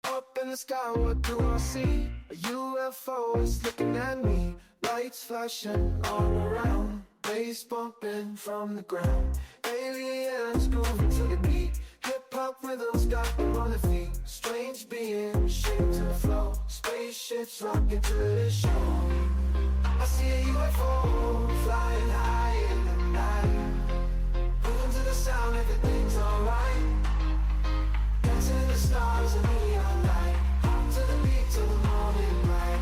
Up in the sky, what do I see? A UFO is looking at me. Lights flashing all around, bass bumping from the ground. Aliens grooving to the beat, hip-hop rhythms got them on their feet. Strange beings shaking to the flow, spaceships rocking to the show. I see a UFO flying high in the night, moving to the sound, everything's alright. Dancing in the stars and neon light, hop to the beat till the morning light.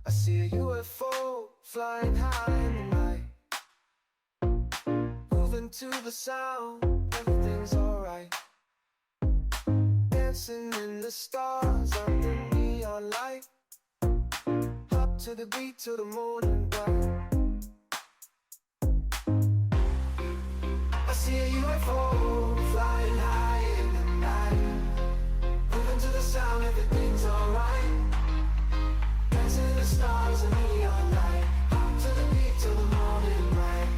I see a UFO flying high in the night, moving to the sound, everything's alright. Dancing in the stars under neon light, hop to the beat till the morning bright. I see a UFO flying high in the night, moving to the sound, everything's alright. Dancing the stars and neon light, hop to the beat till the morning light.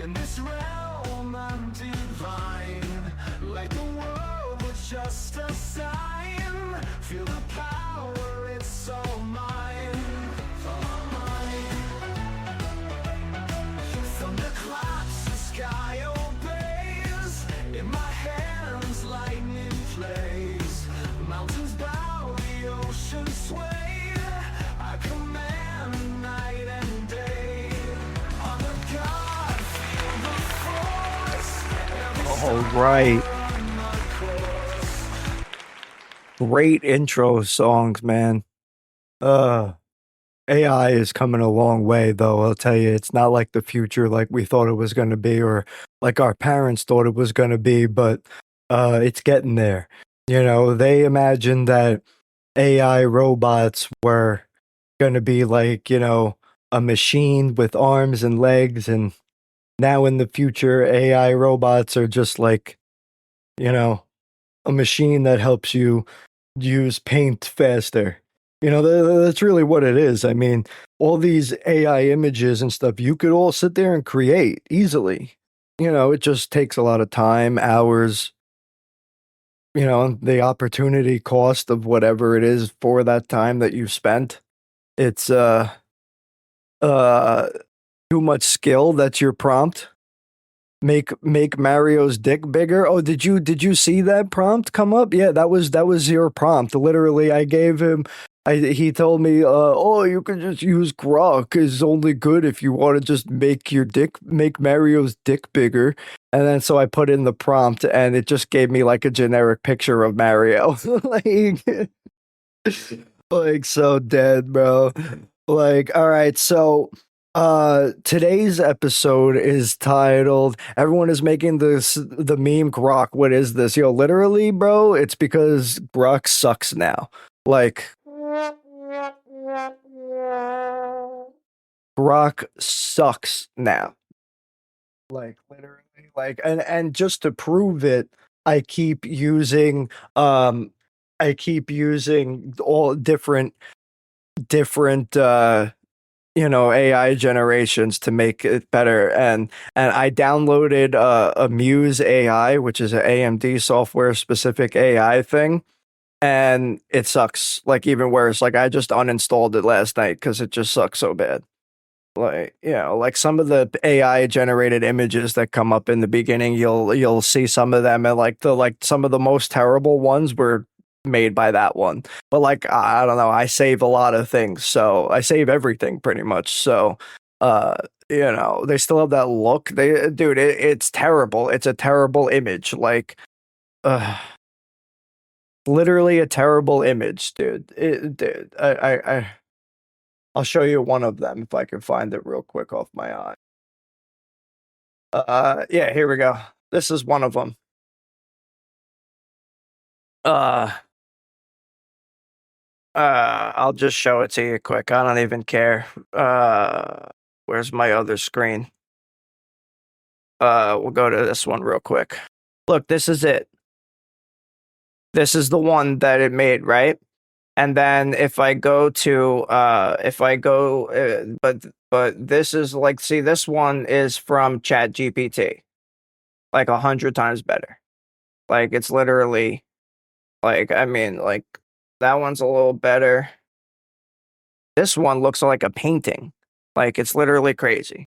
In this realm I'm divine, like the world was just a sign. Feel the power, it's all mine, all mine. Thunder claps, the sky obeys. In my hands lightning plays. Mountains bow, the ocean sway. I command night and day. On the God. All right. Great intro songs, man. AI is coming a long way, though. I'll tell you, it's not like the future like we thought it was going to be, or like our parents thought it was going to be, but it's getting there. You know, they imagined that AI robots were going to be like, you know, a machine with arms and legs, and now in the future, AI robots are just like, you know, a machine that helps you use paint faster. You know, that's really what it is. I mean, all these AI images and stuff, you could all sit there and create easily. You know, it just takes a lot of time, hours, you know, the opportunity cost of whatever it is for that time that you've spent. It's, too much skill. That's your prompt. Make Mario's dick bigger. Oh, did you see that prompt come up? Yeah, that was your prompt. Literally, I gave him he told me, oh, you can just use Grok. It's only good if you want to just make Mario's dick bigger. And then so I put in the prompt, and it just gave me like a generic picture of Mario, like, like so dead, bro. Like, all right, so today's episode is titled Everyone is making the meme Grok. What is this? Yo, literally, bro, it's because Grok sucks now. Like Grok sucks now. Like literally, like, and just to prove it, I keep using um I keep using all different AI generations to make it better. And I downloaded a Muse AI, which is an AMD software specific AI thing, and it sucks. Like even worse. Like I just uninstalled it last night because it just sucks so bad. Like like some of the AI generated images that come up in the beginning, you'll see some of them, and like some of the most terrible ones were made by that one. But like I don't know, I save a lot of things, so I save everything pretty much. So uh they still have that look. It's terrible. It's a terrible image. Like uh literally a terrible image, dude. Dude, I'll show you one of them if I can find it real quick off my eye. Yeah, here we go. This is one of them. Uh, I'll just show it to you quick. I don't even care. Where's my other screen? We'll go to this one real quick. Look, this is it. This is the one that it made, right? And then if I go to but this is like, see, this one is from Chat GPT, like 100 times better. Like it's literally like, I mean, like that one's a little better. This one looks like a painting. Like it's literally crazy.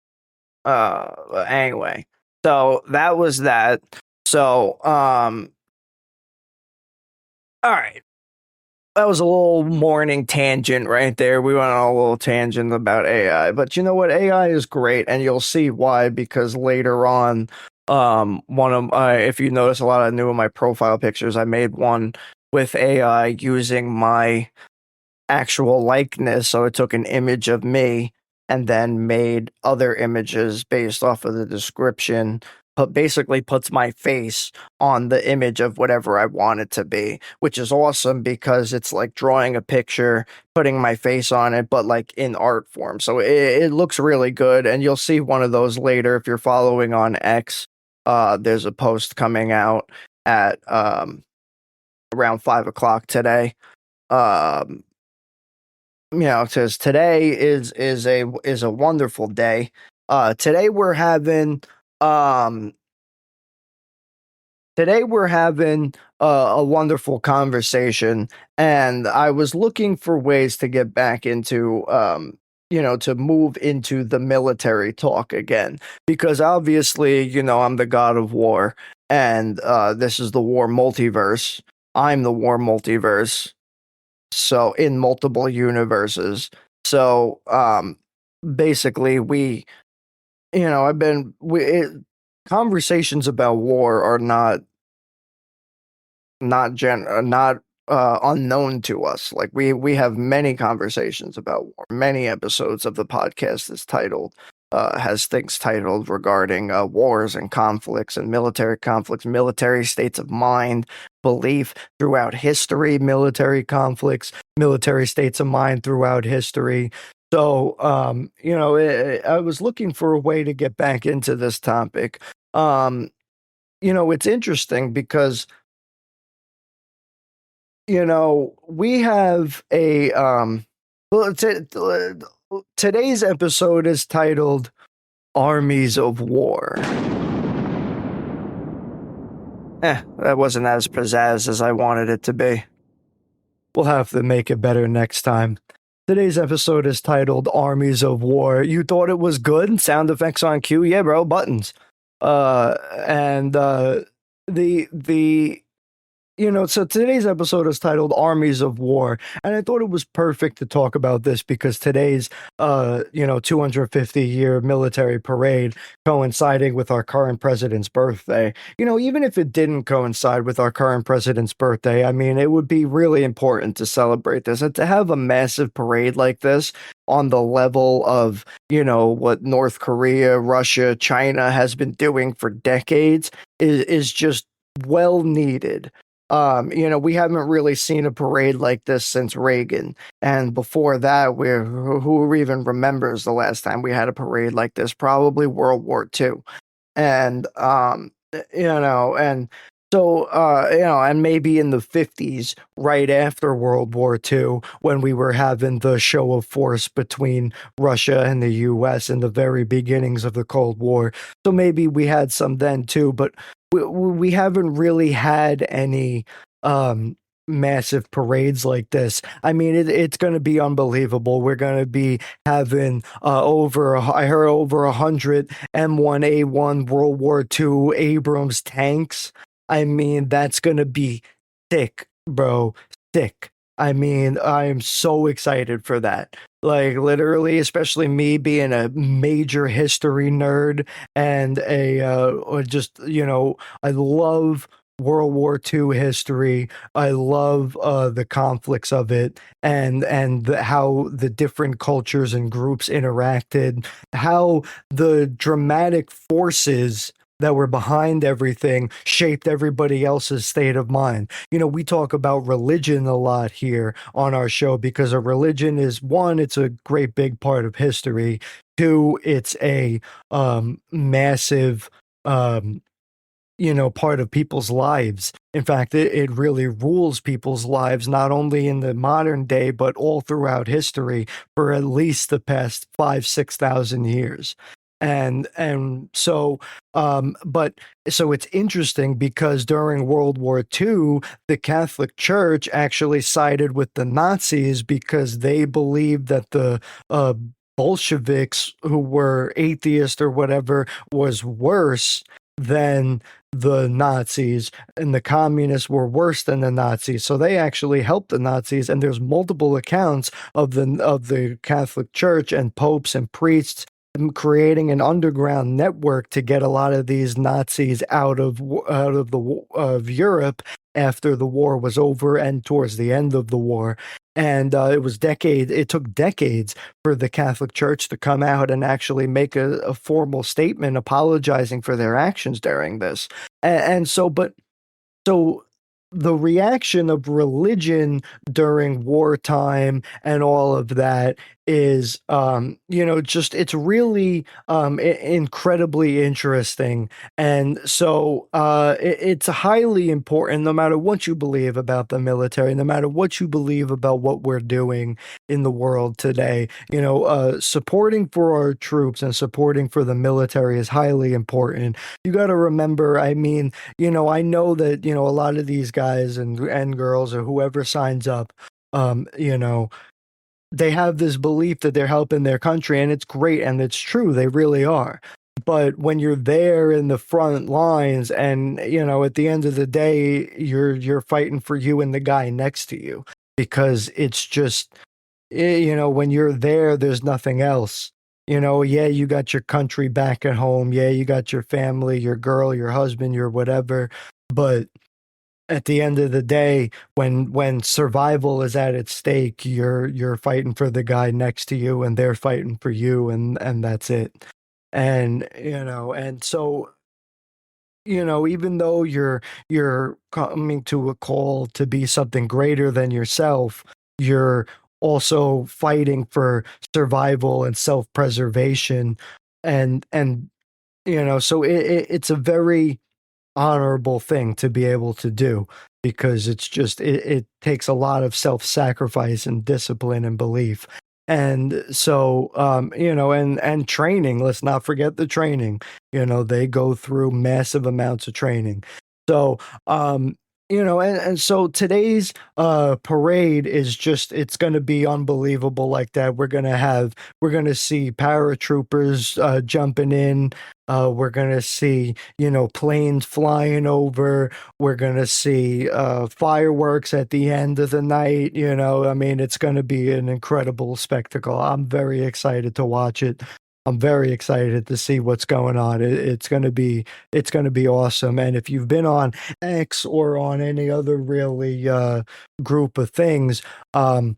Anyway, so that was that. So all right. That was a little morning tangent right there. We went on a little tangent about AI, but you know what? AI is great, and you'll see why, because later on, one of if you notice a lot of new of my profile pictures, I made one with AI using my actual likeness. So it took an image of me and then made other images based off of the description, but basically puts my face on the image of whatever I want it to be, which is awesome because it's like drawing a picture, putting my face on it, but like in art form. So it looks really good. And you'll see one of those later if you're following on X. There's a post coming out at around 5 o'clock today. Because today is a wonderful day. Today we're having um a wonderful conversation, and I was looking for ways to get back into to move into the military talk again, because obviously, I'm the god of war, and this is the war multiverse. I'm the war multiverse, so in multiple universes. So basically I've been conversations about war are not unknown to us. Like we have many conversations about war. Many episodes of the podcast is titled has things titled regarding wars and conflicts and military conflicts, military states of mind, belief throughout history, military conflicts, military states of mind throughout history. So, I was looking for a way to get back into this topic. It's interesting because we have a well, today's episode is titled Armies of WARR. That wasn't as pizzazz as I wanted it to be. We'll have to make it better next time. Today's episode is titled Armies of WARR. You thought it was good? Sound effects on cue? Yeah, bro, buttons. The So today's episode is titled Armies of War, and I thought it was perfect to talk about this because today's 250-year military parade coinciding with our current president's birthday. Even if it didn't coincide with our current president's birthday, I mean, it would be really important to celebrate this and to have a massive parade like this on the level of, what North Korea, Russia, China has been doing for decades is just well needed. We haven't really seen a parade like this since Reagan, and before that, who even remembers the last time we had a parade like this? Probably World War II. And and so and maybe in the 50s, right after World War II, when we were having the show of force between Russia and the US in the very beginnings of the Cold War. So maybe we had some then too, but we haven't really had any um massive parades like this. I mean, it's going to be unbelievable. We're going to be having I heard over 100 M1A1 World War II Abrams tanks. I mean, that's going to be sick, bro. Sick. I mean, I am so excited for that. Like, literally, especially me being a major history nerd and or just, I love World War II history. I love the conflicts of it and how the different cultures and groups interacted, how the dramatic forces that were behind everything shaped everybody else's state of mind. We talk about religion a lot here on our show because a religion is one, it's a great big part of history. Two, it's a massive part of people's lives. In fact, it really rules people's lives, not only in the modern day, but all throughout history for at least the past 5, 6,000 years. And so, but so it's interesting because during World War II, the Catholic Church actually sided with the Nazis because they believed that the Bolsheviks, who were atheist or whatever, was worse than the Nazis, and the communists were worse than the Nazis. So they actually helped the Nazis, and there's multiple accounts of the Catholic Church and popes and priests creating an underground network to get a lot of these Nazis out of Europe after the war was over and towards the end of the war. And it took decades for the Catholic Church to come out and actually make a formal statement apologizing for their actions during this. So the reaction of religion during wartime and all of that is just it's really incredibly interesting. And so it's highly important, no matter what you believe about the military, no matter what you believe about what we're doing in the world today. Supporting for our troops and supporting for the military is highly important. You got to remember, I mean, I know that, a lot of these guys and girls or whoever signs up, um, you know, they have this belief that they're helping their country, and it's great and it's true, they really are. But when you're there in the front lines and, at the end of the day, you're fighting for you and the guy next to you because it's just when you're there, there's nothing else. Yeah, you got your country back at home. Yeah, you got your family, your girl, your husband, your whatever. But at the end of the day, when survival is at its stake, you're fighting for the guy next to you, and they're fighting for you, and that's it. And so even though you're coming to a call to be something greater than yourself, you're also fighting for survival and self-preservation. So it's a very honorable thing to be able to do because it takes a lot of self-sacrifice and discipline and belief. And so and training, let's not forget the training. They go through massive amounts of training. So And so today's parade is just, it's going to be unbelievable like that. We're going to see paratroopers jumping in. We're going to see, planes flying over. We're going to see fireworks at the end of the night. I mean, it's going to be an incredible spectacle. I'm very excited to watch it. I'm very excited to see what's going on. It's going to be awesome. And if you've been on X or on any other really group of things, um,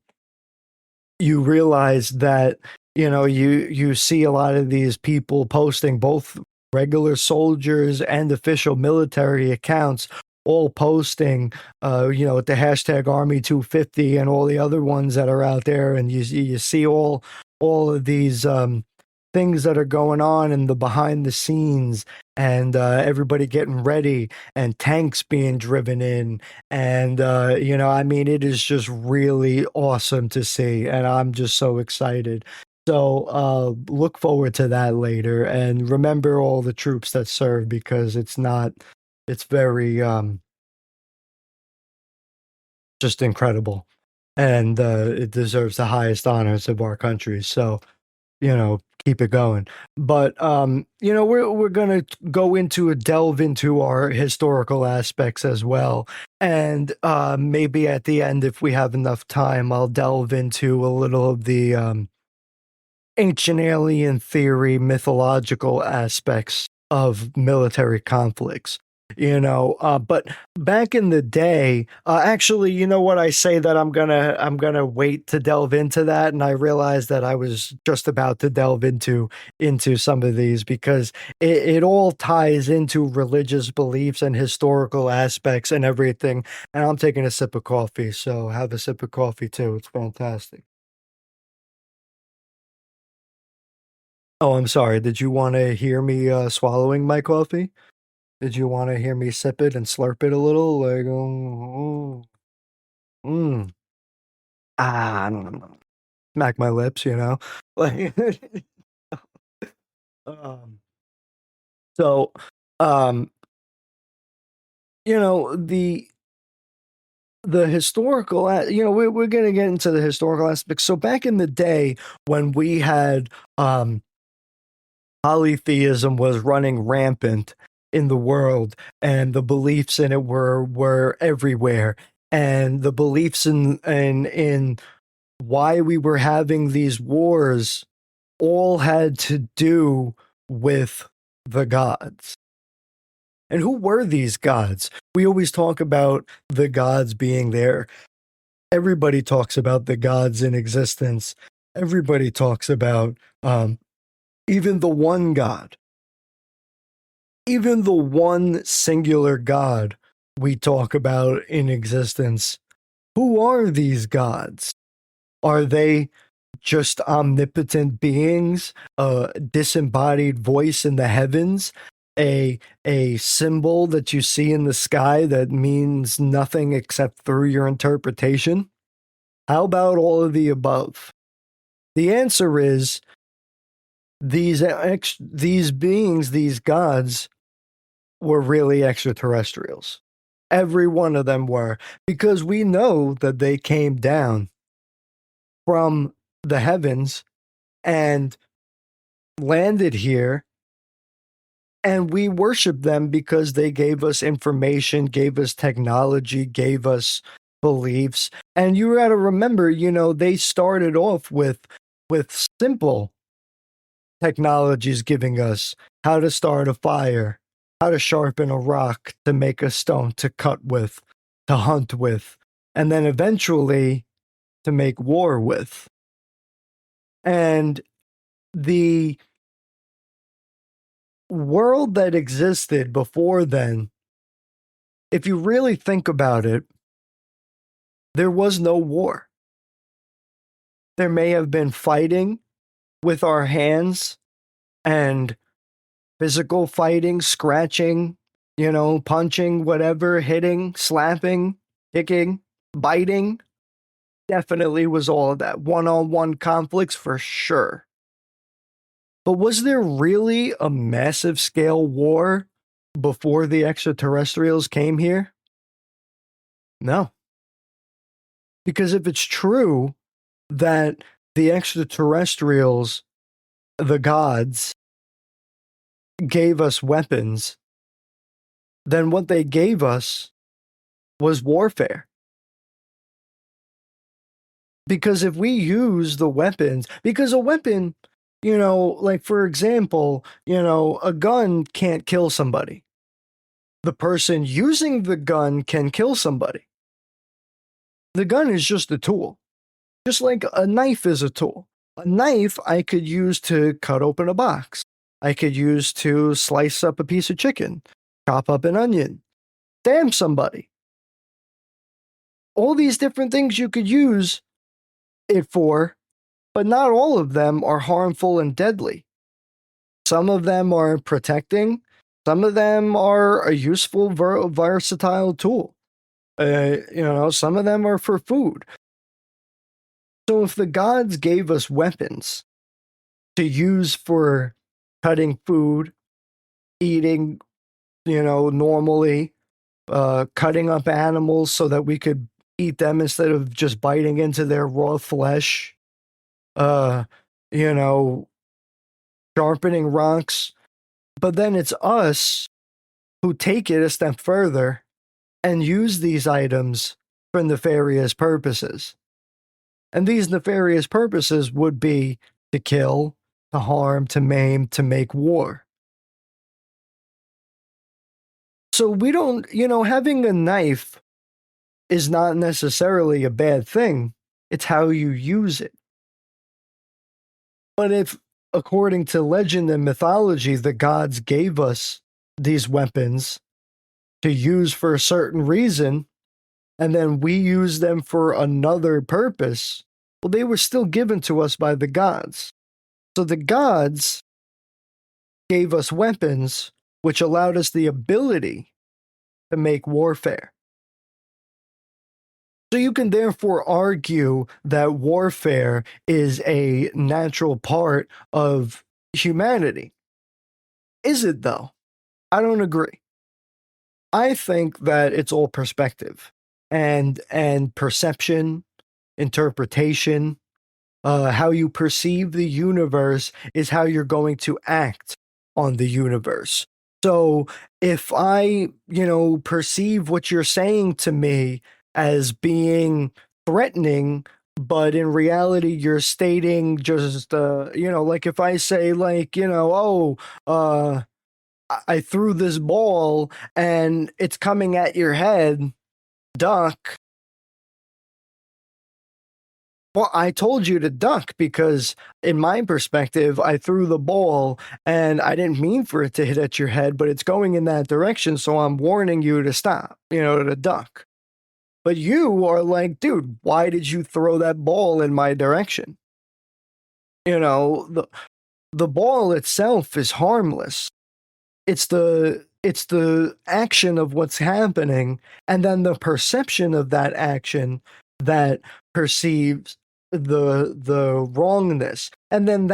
you realize that you see a lot of these people posting, both regular soldiers and official military accounts, all posting with the hashtag Army 250 and all the other ones that are out there, and you see all of these things that are going on in the behind the scenes, and everybody getting ready, and tanks being driven in, and I mean, it is just really awesome to see, and I'm just so excited. So look forward to that later, and remember all the troops that serve, because it's very just incredible, and it deserves the highest honors of our country. So keep it going. But we're gonna go into a delve into our historical aspects as well. And maybe at the end, if we have enough time, I'll delve into a little of the ancient alien theory, mythological aspects of military conflicts. But back in the day, actually, you know what? I say that I'm gonna wait to delve into that, and I realized that I was just about to delve into some of these, because it all ties into religious beliefs and historical aspects and everything. And I'm taking a sip of coffee, so have a sip of coffee too. It's fantastic. Oh, I'm sorry. Did you want to hear me swallowing my coffee? Did you want to hear me sip it and slurp it a little? Like, mm, smack my lips. Like, um, so, um, the historical, we're gonna get into the historical aspects. So back in the day, when we had polytheism was running rampant in the world, and the beliefs in it were everywhere, and the beliefs in why we were having these wars all had to do with the gods. And who were these gods? We always talk about the gods being there. Everybody talks about the gods in existence. Everybody talks about even the one god, even the one singular God we talk about in existence. Who are these gods? Are they just omnipotent beings, a disembodied voice in the heavens, a symbol that you see in the sky that means nothing except through your interpretation? How about all of the above? The answer is these beings, these gods, were really extraterrestrials. Every one of them were, because we know that they came down from the heavens and landed here, and we worship them because they gave us information, gave us technology, gave us beliefs. And you got to remember, they started off with simple technologies, giving us how to start a fire, how to sharpen a rock, to make a stone to cut with, to hunt with, and then eventually to make war with. And the world that existed before then, if you really think about it, there was no war. There may have been fighting with our hands, and physical fighting, scratching, punching, whatever, hitting, slapping, kicking, biting. Definitely was all of that. One on one conflicts for sure. But was there really a massive scale war before the extraterrestrials came here? No. Because if it's true that the extraterrestrials, the gods, gave us weapons, then what they gave us was warfare. Because if we use the weapons, because a weapon, like for example, a gun can't kill somebody. The person using the gun can kill somebody. The gun is just a tool, just like a knife is a tool. A knife I could use to cut open a box. I could use to slice up a piece of chicken, chop up an onion, stab somebody. All these different things you could use it for, but not all of them are harmful and deadly. Some of them are protecting, some of them are a useful, versatile tool. Some of them are for food. So if the gods gave us weapons to use for cutting food, eating, normally, cutting up animals so that we could eat them instead of just biting into their raw flesh, uh, you know, sharpening rocks. But then it's us who take it a step further and use these items for nefarious purposes. And these nefarious purposes would be to kill, to harm, to maim, to make war. So we don't, having a knife is not necessarily a bad thing. It's how you use it. But if, according to legend and mythology, the gods gave us these weapons to use for a certain reason, and then we use them for another purpose, well, they were still given to us by the gods. So the gods gave us weapons which allowed us the ability to make warfare. So you can therefore argue that warfare is a natural part of humanity. Is it though? I don't agree. I think that it's all perspective and perception, interpretation. How you perceive the universe is how you're going to act on the universe. So if I, perceive what you're saying to me as being threatening, but in reality you're stating just, like if I say like, I threw this ball and it's coming at your head, duck. Well, I told you to duck because, in my perspective, I threw the ball and I didn't mean for it to hit at your head, but it's going in that direction. So I'm warning you to stop, to duck. But you are like, dude, why did you throw that ball in my direction? The ball itself is harmless. It's the action of what's happening and then the perception of that action that perceives the wrongness, and then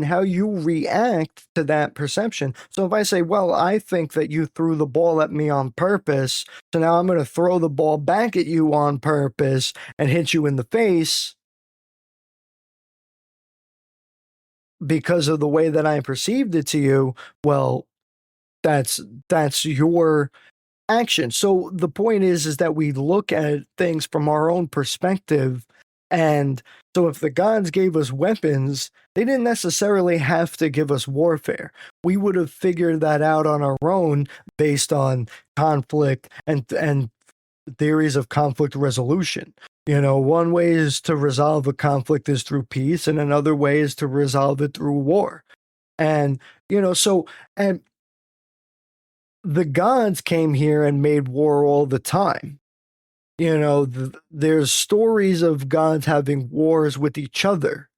how you react to that perception. So if I say, well, I think that you threw the ball at me on purpose, so now I'm going to throw the ball back at you on purpose and hit you in the face because of the way that I perceived it to you, well, that's your action. So the point is that we look at things from our own perspective. And so if the gods gave us weapons, they didn't necessarily have to give us warfare. We would have figured that out on our own based on conflict and theories of conflict resolution. One way is to resolve a conflict is through peace, and another way is to resolve it through war. And and the gods came here and made war all the time. There's stories of gods having wars with each other.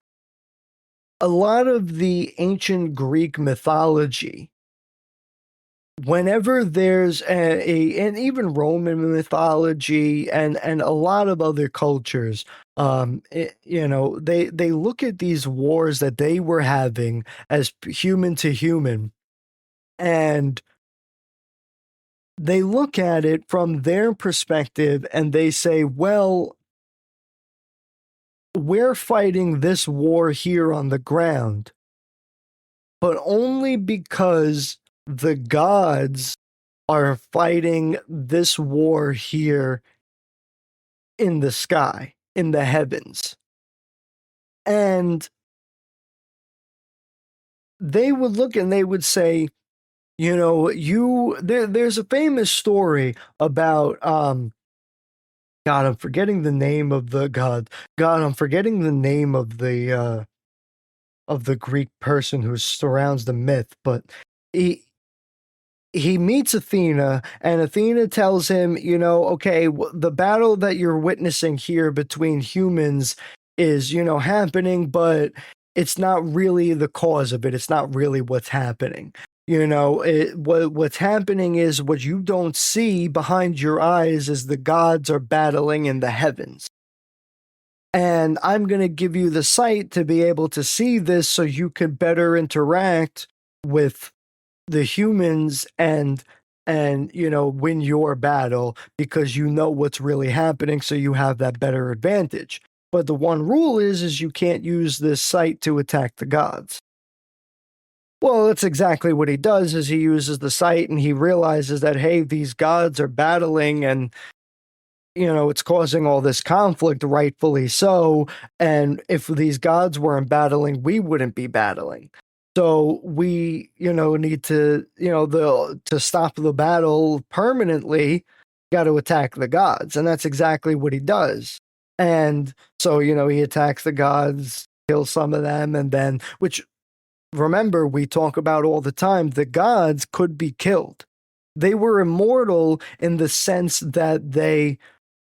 A lot of the ancient Greek mythology, whenever there's and even Roman mythology and a lot of other cultures, they look at these wars that they were having as human to human, and they look at it from their perspective and they say, well, we're fighting this war here on the ground, but only because the gods are fighting this war here in the sky, in the heavens. And they would look and they would say, you know, there's a famous story about God, I'm forgetting the name of the god. God, I'm forgetting the name of the Greek person who surrounds the myth, but he he meets Athena, and Athena tells him, you know, okay, the battle that you're witnessing here between humans is, you know, happening, but it's not really the cause of it. It's not really what's happening. You know, what's happening is what you don't see behind your eyes is the gods are battling in the heavens. And I'm going to give you the sight to be able to see this so you can better interact with the humans and you know win your battle because you know what's really happening, so you have that better advantage. But the one rule is you can't use this sight to attack the gods. Well, that's exactly what he does. Is he uses the sight and he realizes that, hey, these gods are battling, and you know, it's causing all this conflict, rightfully so. And if these gods weren't battling, we wouldn't be battling. So we, you know, need to, you know, to stop the battle permanently, got to attack the gods. And that's exactly what he does. And so, you know, he attacks the gods, kills some of them, and then, which remember, we talk about all the time, the gods could be killed. They were immortal in the sense that they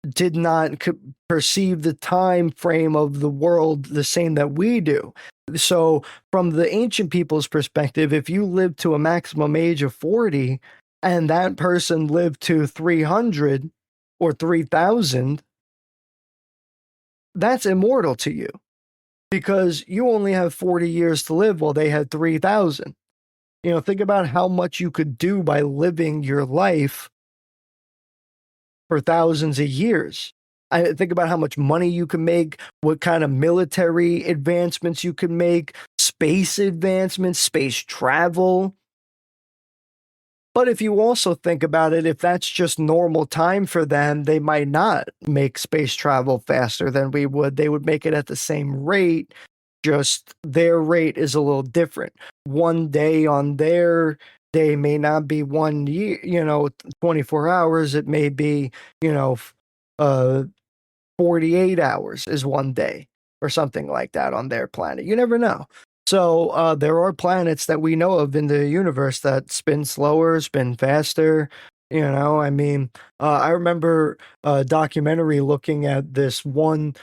did not perceive the time frame of the world the same that we do. So, from the ancient people's perspective, if you live to a maximum age of 40 and that person lived to 300 or 3,000, that's immortal to you because you only have 40 years to live while they had 3,000. You know, think about how much you could do by living your life for thousands of years. I think about how much money you can make, what kind of military advancements you can make, space advancements, space travel. But if you also think about it, if that's just normal time for them, they might not make space travel faster than we would. They would make it at the same rate, just their rate is a little different. One day on their day may not be 1 year, you know, 24 hours. It may be, you know, uh, 48 hours is one day or something like that on their planet. You never know. So there are planets that we know of in the universe that spin slower, spin faster. You know, I mean, I remember a documentary looking at this one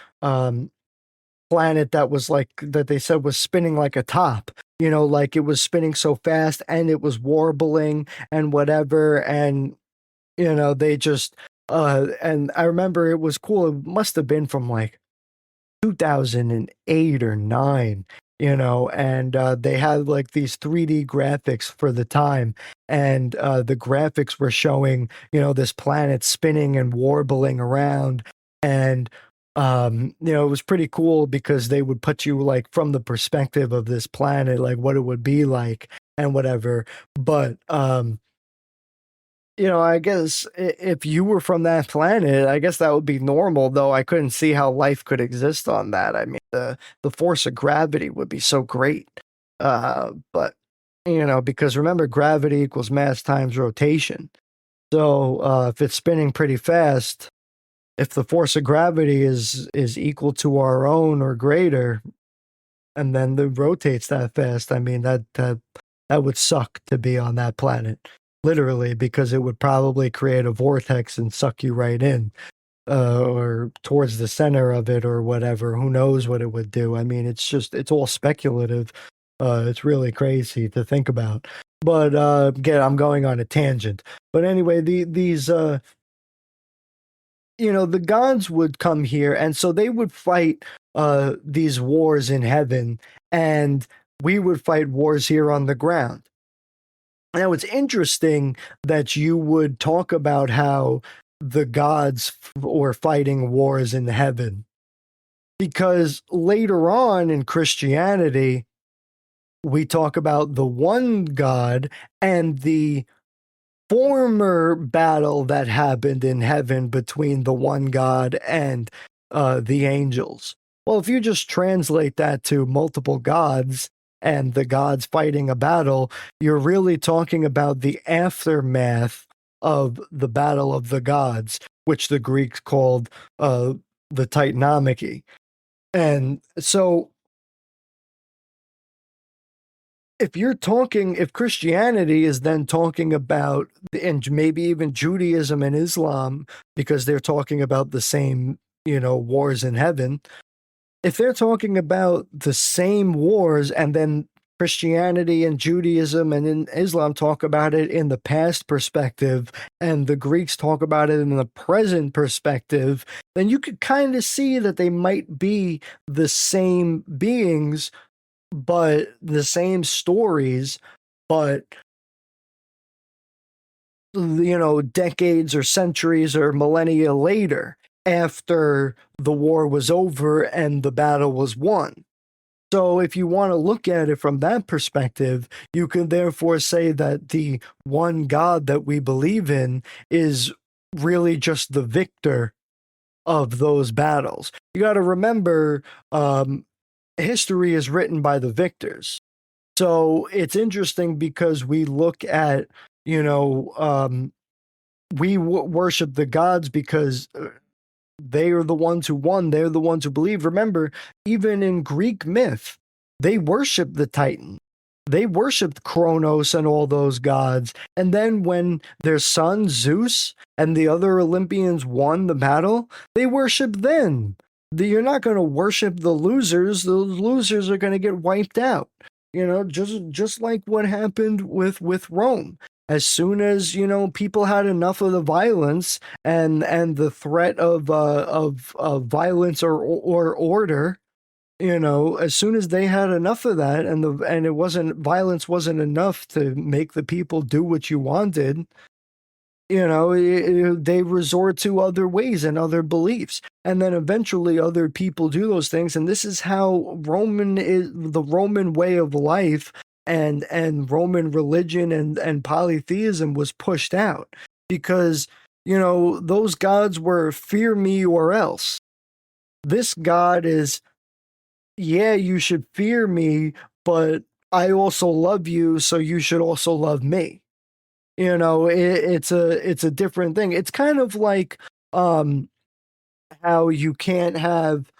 planet that was like, that they said was spinning like a top. You know, like it was spinning so fast and it was warbling and whatever. And you know, they just and I remember it was cool. It must have been from like 2008 or 9, you know, and they had like these 3D graphics for the time, and the graphics were showing, you know, this planet spinning and warbling around, and you know, it was pretty cool because they would put you like from the perspective of this planet, like what it would be like and whatever. But you know, I guess if you were from that planet, I guess that would be normal, though I couldn't see how life could exist on that. I mean, the force of gravity would be so great. But you know, because remember, gravity equals mass times rotation. So if it's spinning pretty fast, if the force of gravity is equal to our own or greater, and then it rotates that fast, I mean that would suck to be on that planet, literally, because it would probably create a vortex and suck you right in, or towards the center of it, or whatever. Who knows what it would do? I mean, it's all speculative. It's really crazy to think about. But again, I'm going on a tangent. But anyway, these you know, the gods would come here, and so they would fight these wars in heaven, and we would fight wars here on the ground. Now, it's interesting that you would talk about how the gods were fighting wars in heaven, because later on in Christianity, we talk about the one God and the former battle that happened in heaven between the one God and the angels. Well, if you just translate that to multiple gods and the gods fighting a battle, you're really talking about the aftermath of the battle of the gods, which the Greeks called the Titanomachy. And so if Christianity is then talking about, and maybe even Judaism and Islam, because they're talking about the same, wars in heaven, if they're talking about the same wars and then Christianity and Judaism and in Islam talk about it in the past perspective and the Greeks talk about it in the present perspective, then you could kind of see that they might be the same beings, but the same stories, but decades or centuries or millennia later, after the war was over and the battle was won. So if you want to look at it from that perspective, you can therefore say that the one God that we believe in is really just the victor of those battles. You got to remember, history is written by the victors. So it's interesting because we look at, we worship the gods because they are the ones who won. They're the ones who believe. Remember, even in Greek myth, they worshiped the Titan. They worshiped Kronos and all those gods. And then when their son Zeus and the other Olympians won the battle, they worshiped them. You're not going to worship the losers. The losers are going to get wiped out. Just like what happened with Rome. As soon as people had enough of the violence and the threat of violence or order, as soon as they had enough of that, and it wasn't violence wasn't enough to make the people do what you wanted, they resort to other ways and other beliefs, and then eventually other people do those things, and this is how the Roman way of life and Roman religion and polytheism was pushed out, because those gods were fear me or else. This God is, yeah, you should fear me, but I also love you, so you should also love me. It's a different thing. It's kind of like how you can't have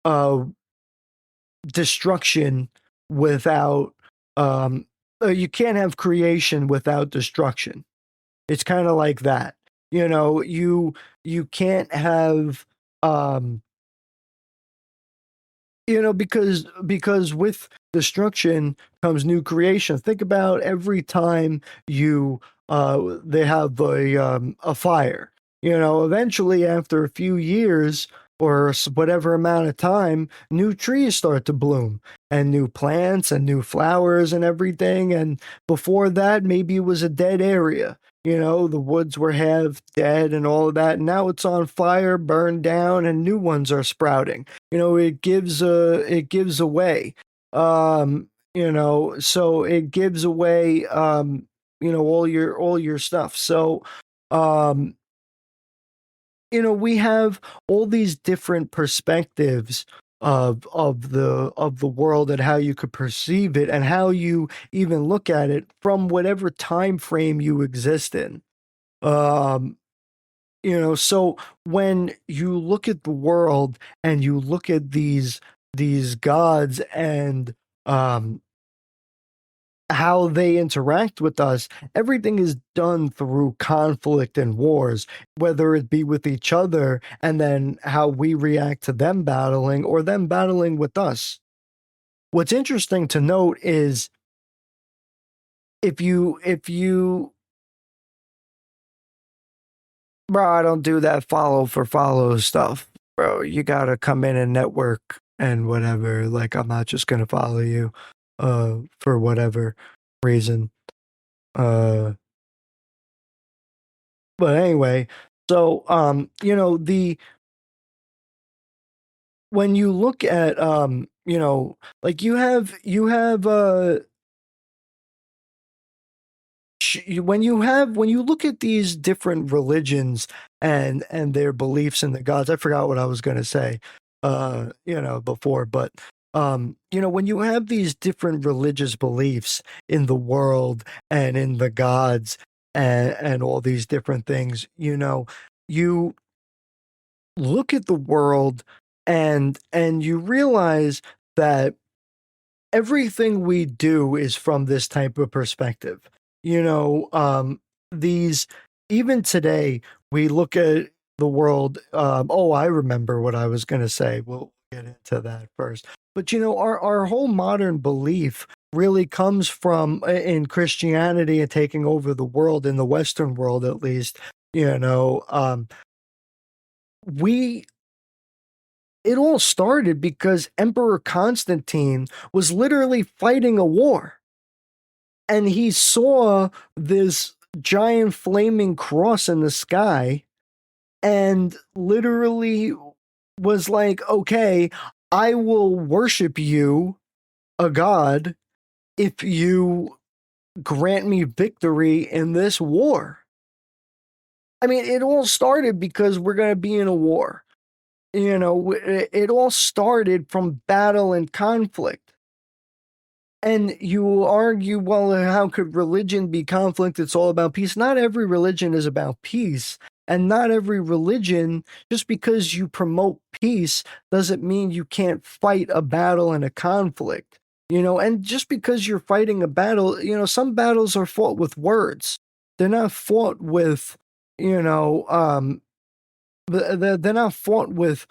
uh destruction without you can't have creation without destruction. It's kind of like that. You can't have um because with destruction comes new creation. Think about every time you they have a fire. Eventually after a few years or whatever amount of time, new trees start to bloom and new plants and new flowers and everything. And before that, maybe it was a dead area. The woods were half dead and all of that. And now it's on fire, burned down, and new ones are sprouting. It gives away. So it gives away all your stuff. So um we have all these different perspectives of the world and how you could perceive it and how you even look at it from whatever time frame you exist in. um so when you look at the world and you look at these gods and um how they interact with us, everything is done through conflict and wars, whether it be with each other and then how we react to them battling or them battling with us. What's interesting to note is if you bro, I don't do that follow for follow stuff. Bro, you gotta come in and network and whatever. Like, I'm not just gonna follow you for whatever reason. Uh, but anyway, so the when you look at like when you look at these different religions and their beliefs in the gods. I forgot what I was going to say before, but when you have these different religious beliefs in the world and in the gods and all these different things, you look at the world and you realize that everything we do is from this type of perspective. These even today we look at the world. Oh, I remember what I was going to say. We'll get into that first. But our whole modern belief really comes from in Christianity and taking over the world in the Western world, at least. We It all started because Emperor Constantine was literally fighting a war. And he saw this giant flaming cross in the sky and literally was like, okay, I will worship you, a god, if you grant me victory in this war. I mean, it all started because we're going to be in a war. It all started from battle and conflict. And you argue, well, how could religion be conflict? It's all about peace. Not every religion is about peace. And not every religion, just because you promote peace, doesn't mean you can't fight a battle and a conflict. And just because you're fighting a battle, some battles are fought with words. They're not fought with, they're not fought with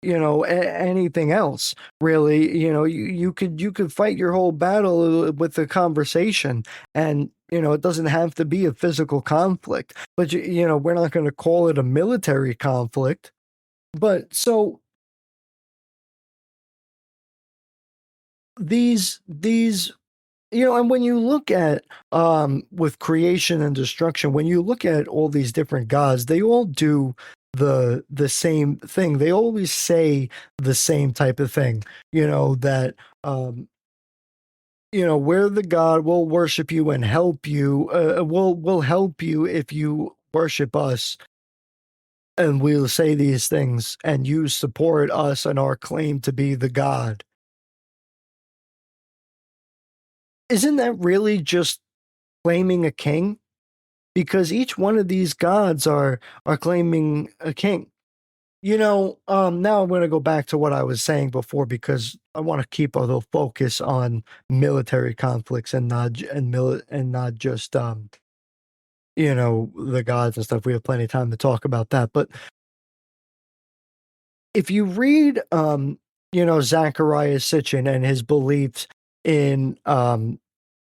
anything else really. You could fight your whole battle with a conversation, and it doesn't have to be a physical conflict, but we're not going to call it a military conflict. But so these and when you look at with creation and destruction, when you look at all these different gods, they all do the same thing. They always say the same type of thing, that we're the god, we'll worship you and help you. We'll help you if you worship us, and we'll say these things, and you support us and our claim to be the god. Isn't that really just claiming a king? Because each one of these gods are claiming a king. Now I'm going to go back to what I was saying before, because I want to keep a little focus on military conflicts and not just the gods and stuff. We have plenty of time to talk about that. But if you read Zachariah Sitchin and his beliefs in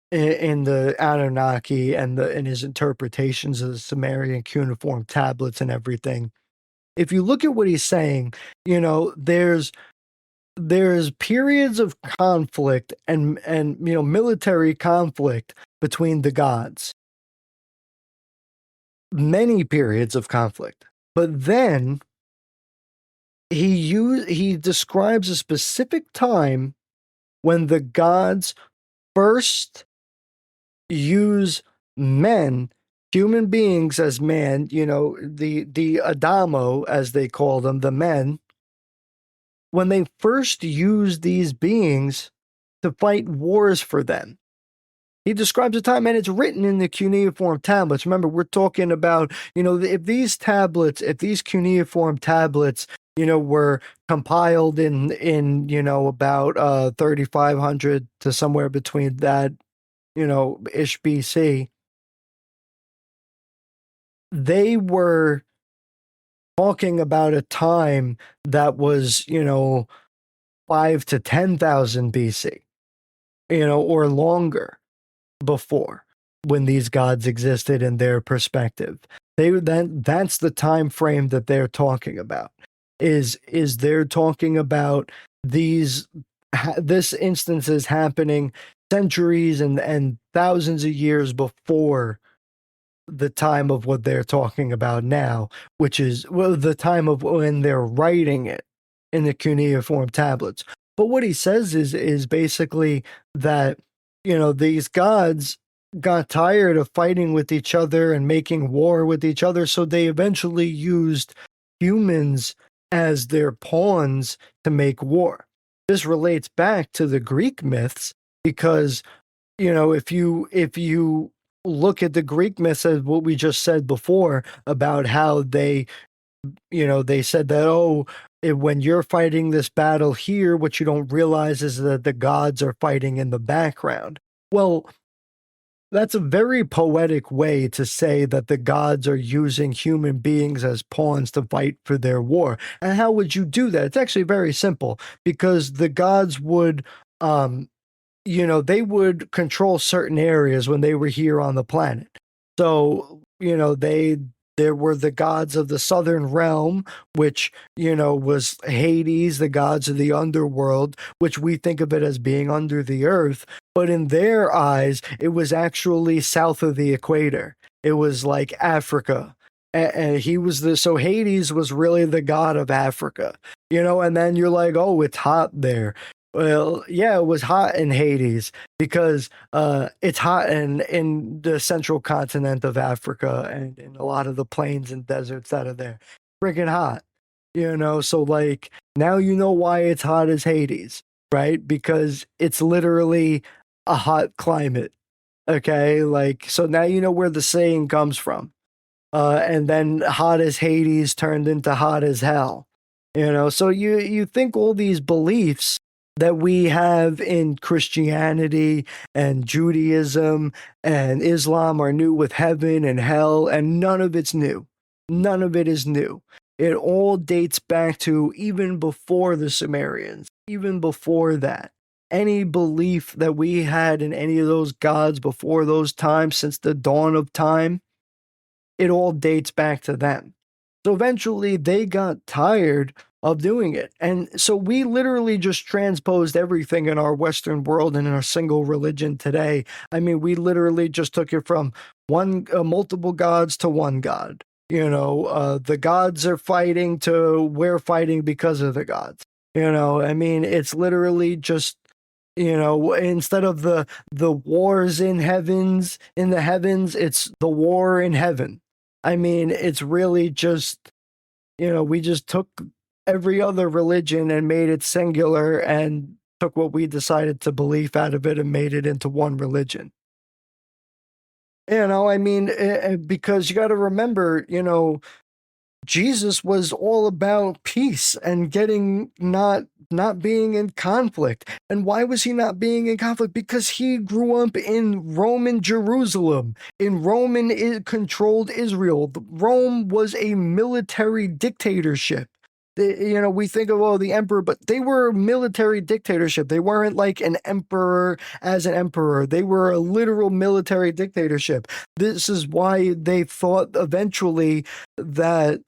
in the Anunnaki and in his interpretations of the Sumerian cuneiform tablets and everything, if you look at what he's saying, there's periods of conflict and military conflict between the gods. Many periods of conflict. But then he describes a specific time when the gods first use men, human beings, as man, the Adamo, as they call them, the men, when they first use these beings to fight wars for them. He describes a time, and it's written in the cuneiform tablets. Remember, we're talking about, if these cuneiform tablets, were compiled in about 3,500 to somewhere between that, ish BC, they were talking about a time that was, 5 to 10,000 BC, or longer before, when these gods existed in their perspective. That's the time frame that they're talking about. Is they're talking about this instance is happening centuries and thousands of years before the time of what they're talking about now, which is well, the time of when they're writing it in the cuneiform tablets. But what he says is basically that these gods got tired of fighting with each other and making war with each other, so they eventually used humans as their pawns to make war. This relates back to the Greek myths because if you look at the Greek myths as what we just said before about how they said that, when you're fighting this battle here, what you don't realize is that the gods are fighting in the background. Well, that's a very poetic way to say that the gods are using human beings as pawns to fight for their war. And how would you do that? It's actually very simple because the gods would they would control certain areas when they were here on the planet. So, there were the gods of the southern realm, which, was Hades, the gods of the underworld, which we think of it as being under the earth. But in their eyes, it was actually south of the equator. It was like Africa. And so Hades was really the god of Africa, and then you're like, oh, it's hot there. Well, yeah, it was hot in Hades because it's hot in the central continent of Africa and in a lot of the plains and deserts that are there. Freaking hot, So like now you know why it's hot as Hades, right? Because it's literally a hot climate. Okay, like so now you know where the saying comes from. And then hot as Hades turned into hot as hell. So you think all these beliefs that we have in Christianity and Judaism and Islam are new with heaven and hell, and none of it's new. None of it is new. It all dates back to even before the Sumerians, even before that. Any belief that we had in any of those gods before those times, since the dawn of time, it all dates back to them. So eventually they got tired of doing it. And so we literally just transposed everything in our Western world and in our single religion today. I mean, we literally just took it from multiple gods to one god. The gods are fighting to we're fighting because of the gods. I mean, it's literally just instead of the wars in the heavens, it's the war in heaven. I mean, it's really just, we just took every other religion and made it singular and took what we decided to believe out of it and made it into one religion. I mean, because you got to remember, Jesus was all about peace and getting not being in conflict. And why was he not being in conflict? Because he grew up in Roman Jerusalem. In Roman controlled Israel. Rome was a military dictatorship. We think of the emperor, but they were a military dictatorship. They weren't like an emperor as an emperor. They were a literal military dictatorship. This is why they thought eventually that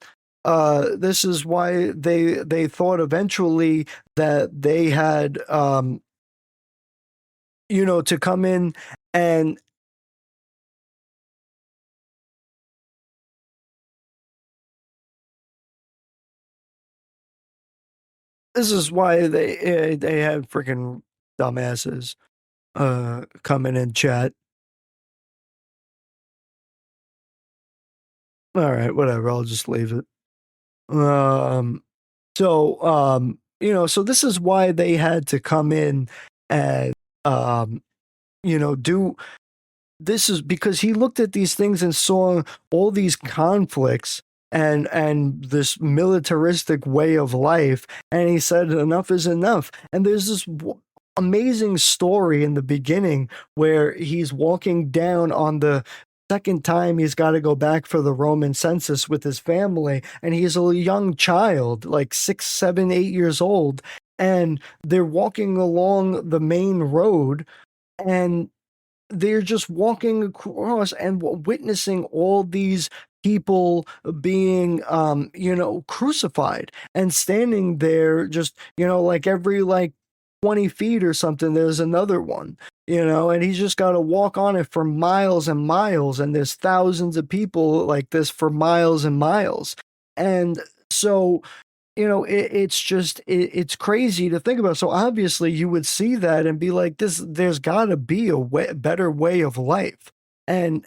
this is why they thought eventually that they had to come in and this is why they had freaking dumbasses come in and chat. All right, whatever. I'll just leave it. So this is why they had to come in and do this is because he looked at these things and saw all these conflicts and this militaristic way of life, and he said enough is enough. And there's this amazing story in the beginning where he's walking down on the second time he's got to go back for the Roman census with his family, and he's a young child, like 6, 7, 8 years old, and they're walking along the main road, and they're just walking across and witnessing all these people being crucified and standing there just like every 20 feet or something there's another one, and he's just got to walk on it for miles and miles, and there's thousands of people like this for miles and miles. And so, it's just it's crazy to think about. So obviously you would see that and be like, there's got to be a better way of life. And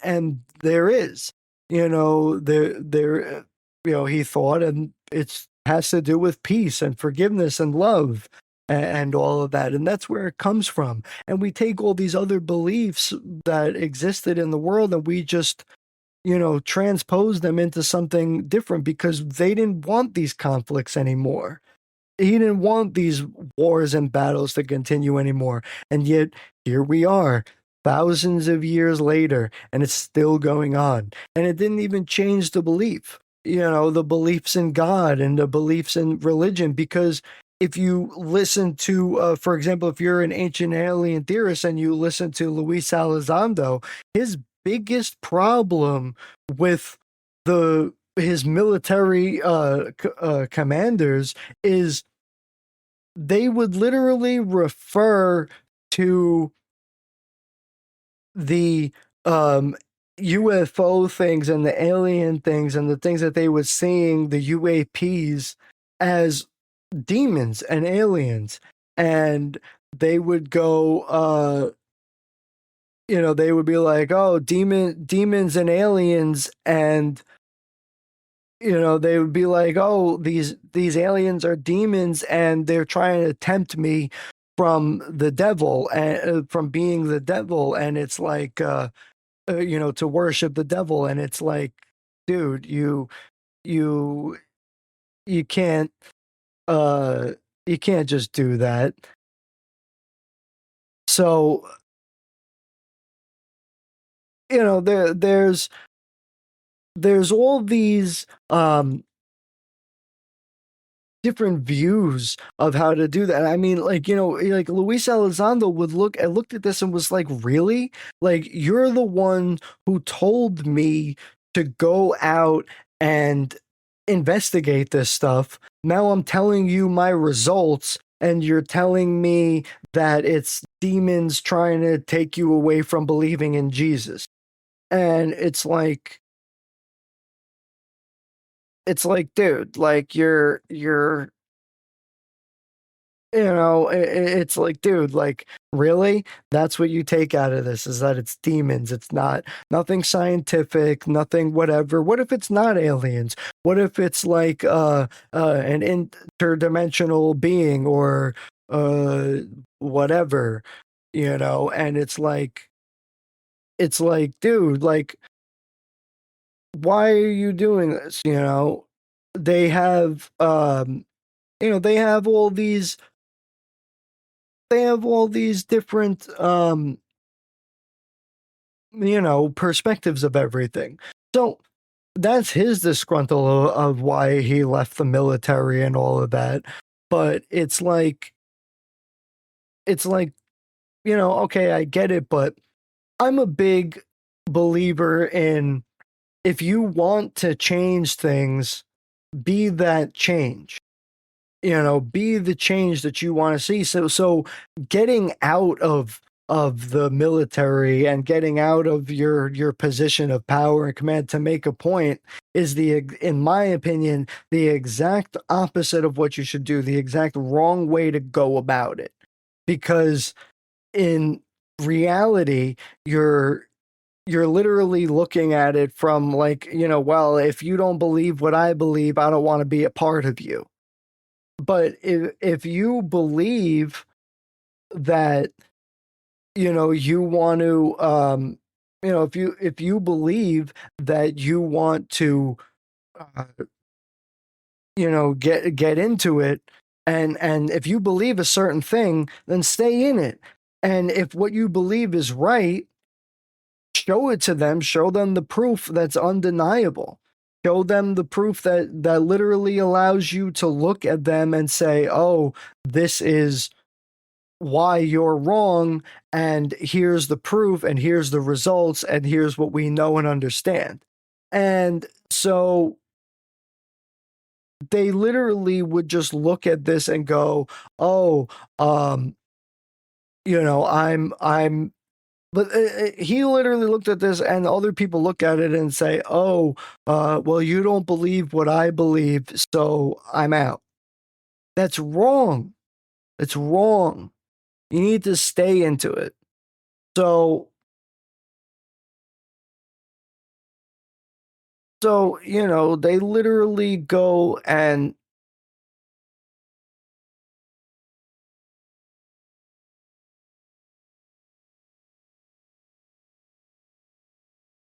there is, there he thought, and it's has to do with peace and forgiveness and love and all of that. And that's where it comes from. And we take all these other beliefs that existed in the world, and we just transpose them into something different because they didn't want these conflicts anymore. He didn't want these wars and battles to continue anymore. And yet, here we are, thousands of years later, and it's still going on. And it didn't even change the belief, the beliefs in God and the beliefs in religion. Because if you listen to, for example, if you're an ancient alien theorist and you listen to Luis Elizondo, his biggest problem with his military commanders is they would literally refer to the UFO things and the alien things and the things that they were seeing, the UAPs, as demons and aliens. And they would go, they would be like, oh, demons and aliens. And they would be like, "Oh, these aliens are demons, and they're trying to tempt me from the devil and from being the devil." And it's like, to worship the devil. And it's like, dude, you you can't uh you can't just do that. So there's all these different views of how to do that. I mean, like, like Luis Elizondo looked at this and was like, really? Like, you're the one who told me to go out and investigate this stuff. Now I'm telling you my results, and you're telling me that it's demons trying to take you away from believing in Jesus. And it's like, dude, like you're it's like, dude, like, really? That's what you take out of this, is that it's demons. It's not nothing scientific, nothing whatever. What if it's not aliens? What if it's like an interdimensional being or uh whatever, and it's like, dude, like, why are you doing this? They have they have all these different perspectives of everything. So that's his disgruntle of why he left the military and all of that. But it's like okay, I get it, but I'm a big believer in, if you want to change things, be that change. Be the change that you want to see. So getting out of the military and getting out of your position of power and command to make a point is, in my opinion, the exact opposite of what you should do, the exact wrong way to go about it. Because in reality, you're literally looking at it from, like, well, if you don't believe what I believe, I don't want to be a part of you. But if you believe that, you want to, if you believe that you want to, uh, get into it, and if you believe a certain thing, then stay in it. And if what you believe is right, show it to them. Show them the proof that's undeniable. Show them the proof that literally allows you to look at them and say, oh, this is why you're wrong, and here's the proof, and here's the results, and here's what we know and understand. And so they literally would just look at this and go, oh, I'm but he literally looked at this, and other people look at it and say, "Oh, well, you don't believe what I believe, so I'm out." That's wrong. It's wrong. You need to stay into it. So, they literally go and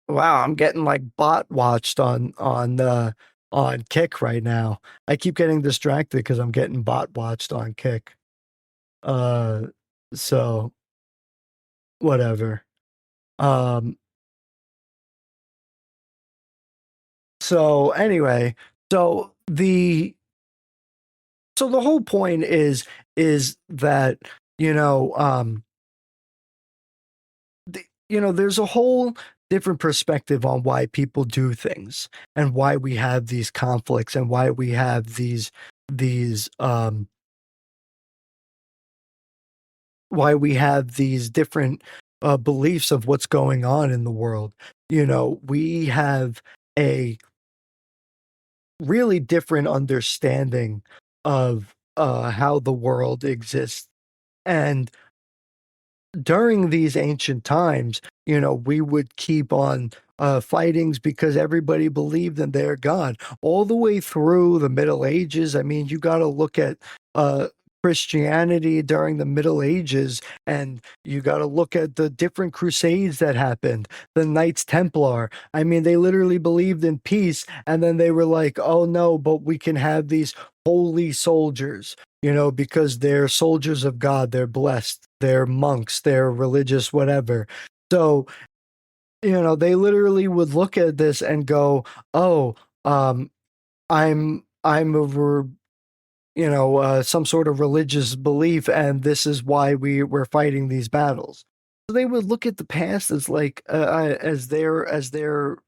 wow, I'm getting like bot watched on Kick right now. I keep getting distracted because I'm getting bot watched on Kick. Uh, so whatever. Um, so anyway, so the whole point is that you know there's a whole different perspective on why people do things and why we have these conflicts and why we have these why we have these different beliefs of what's going on in the world. We have a really different understanding of how the world exists. And during these ancient times, we would keep on fightings because everybody believed in their God. All the way through the Middle Ages, I mean, you got to look at uh, Christianity during the Middle Ages, and you got to look at the different crusades that happened. The Knights Templar. I mean, they literally believed in peace, and then they were like, "Oh no, but we can have these holy soldiers." Because they're soldiers of God, they're blessed, they're monks, they're religious, whatever. So, they literally would look at this and go, "Oh, I'm over, some sort of religious belief, and this is why we're fighting these battles." So they would look at the past as like as their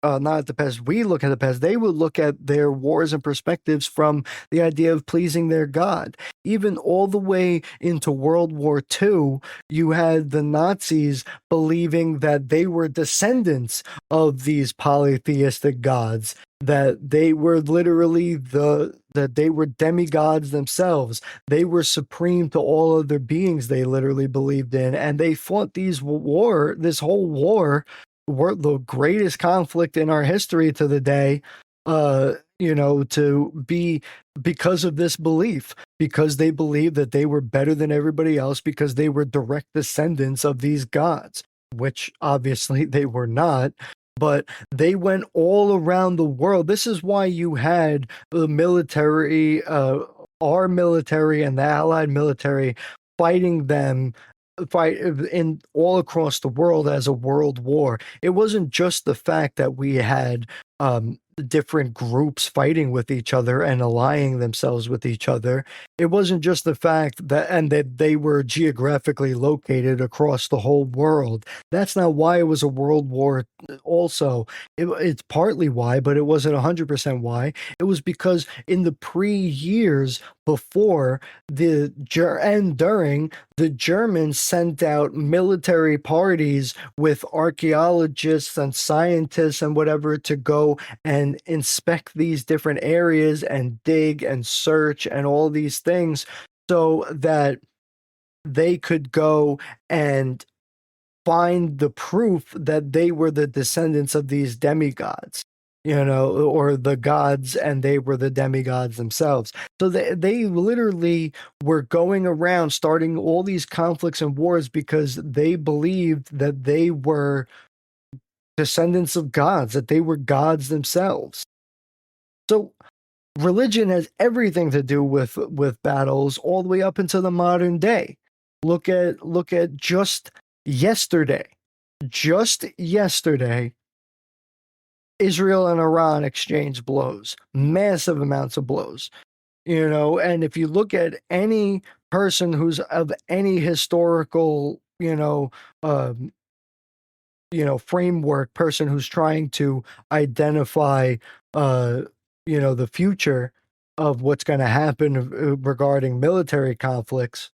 not at the past. We look at the past. They would look at their wars and perspectives from the idea of pleasing their God. Even all the way into World War II, you had the Nazis believing that they were descendants of these polytheistic gods, that they were literally that they were demigods themselves. They were supreme to all other beings they literally believed in, and they fought this whole war, the greatest conflict in our history to the day, to be because of this belief, because they believed that they were better than everybody else because they were direct descendants of these gods, which obviously they were not. But they went all around the world. This is why you had the military, our military and the Allied military fighting them fight in all across the world as a world war. It wasn't just the fact that we had different groups fighting with each other and allying themselves with each other. It wasn't just the fact that they were geographically located across the whole world. That's not why it was a world war. Also, it's partly why, but it wasn't 100% why. It was because in the pre-years before and during, the Germans sent out military parties with archaeologists and scientists and whatever to go and inspect these different areas and dig and search and all these things so that they could go and find the proof that they were the descendants of these demigods, or the gods, and they were the demigods themselves. So they literally were going around starting all these conflicts and wars because they believed that they were descendants of gods, that they were gods themselves. So religion has everything to do with battles all the way up into the modern day. Look at just yesterday. Just yesterday, Israel and Iran exchanged blows, massive amounts of blows. And if you look at any person who's of any historical, um, framework, person who's trying to identify, uh, the future of what's going to happen regarding military conflicts,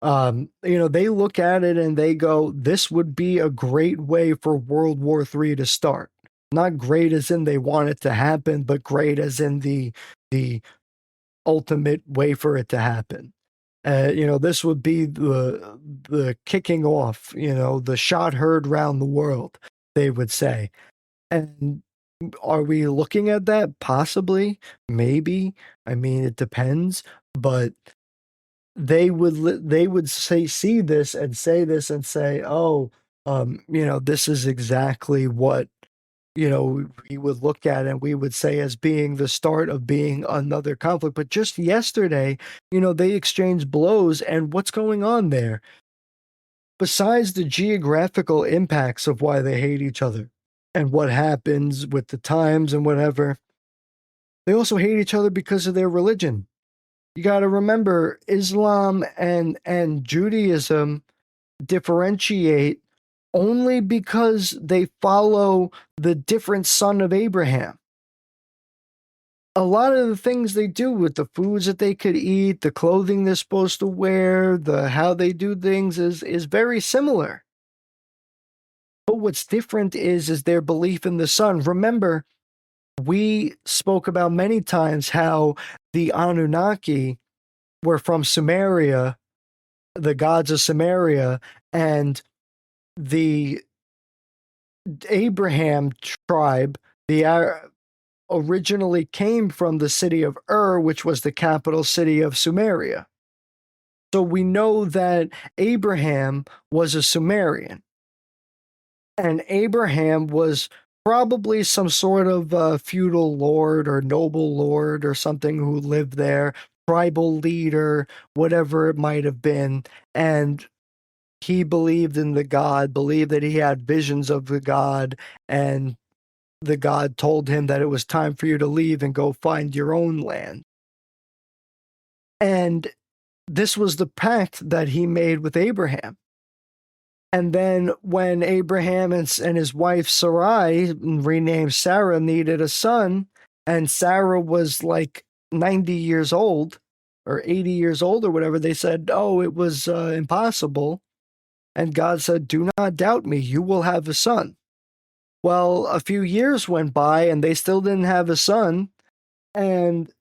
They look at it and they go, this would be a great way for World War III to start. Not great as in they want it to happen, but great as in the ultimate way for it to happen. This would be the kicking off, the shot heard round the world, they would say. And are we looking at that? Possibly, maybe. I mean, it depends, but they would see this and say this and say, "Oh, this is exactly what we would look at and we would say as being the start of being another conflict." But just yesterday, they exchanged blows, and what's going on there? Besides the geographical impacts of why they hate each other and what happens with the times and whatever, they also hate each other because of their religion. You got to remember, Islam and Judaism differentiate only because they follow the different son of Abraham. A lot of the things they do with the foods that they could eat, the clothing they're supposed to wear, the how they do things is very similar. But what's different is their belief in the son. Remember, we spoke about many times how the Anunnaki were from Sumeria, the gods of Sumeria, and the Abraham tribe, originally came from the city of which was the capital city of Sumeria. So we know that Abraham was a Sumerian, and Abraham was probably some sort of feudal lord or noble lord or something who lived there, tribal leader, whatever it might have been. And he believed in the God, believed that he had visions of the God, and the God told him that it was time for you to leave and go find your own land. And this was the pact that he made with Abraham. And then when Abraham and his wife Sarai, renamed Sarah, needed a son, and Sarah was like 90 years old or 80 years old or whatever, they said, oh, it was impossible. And God said, do not doubt me, you will have a son. Well, a few years went by and they still didn't have a son. And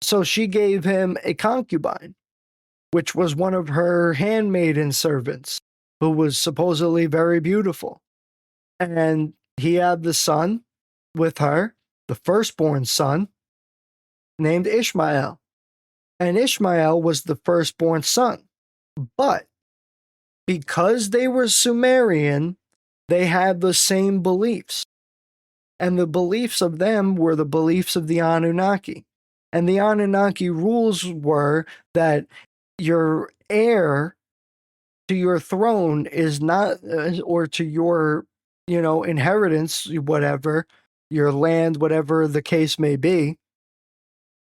so she gave him a concubine, which was one of her handmaiden servants, who was supposedly very beautiful. And he had the son with her, the firstborn son, named Ishmael. And Ishmael was the firstborn son. But because they were Sumerian, they had the same beliefs. And the beliefs of them were the beliefs of the Anunnaki. And the Anunnaki rules were that your heir to your throne is not, or to your, inheritance, whatever, your land, whatever the case may be,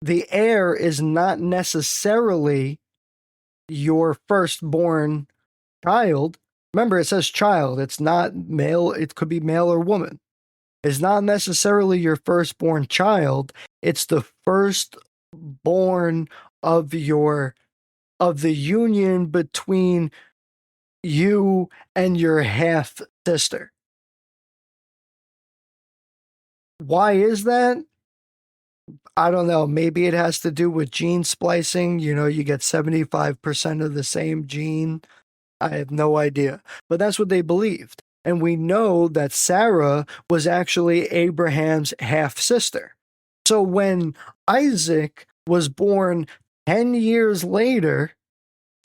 the heir is not necessarily your firstborn child. Remember, it says child. It's not male. It could be male or woman. It's not necessarily your firstborn child. It's the firstborn of the union between you and your half sister. Why is that? I don't know. Maybe it has to do with gene splicing. You get 75% of the same gene. I have no idea. But that's what they believed. And we know that Sarah was actually Abraham's half sister. So when Isaac was born 10 years later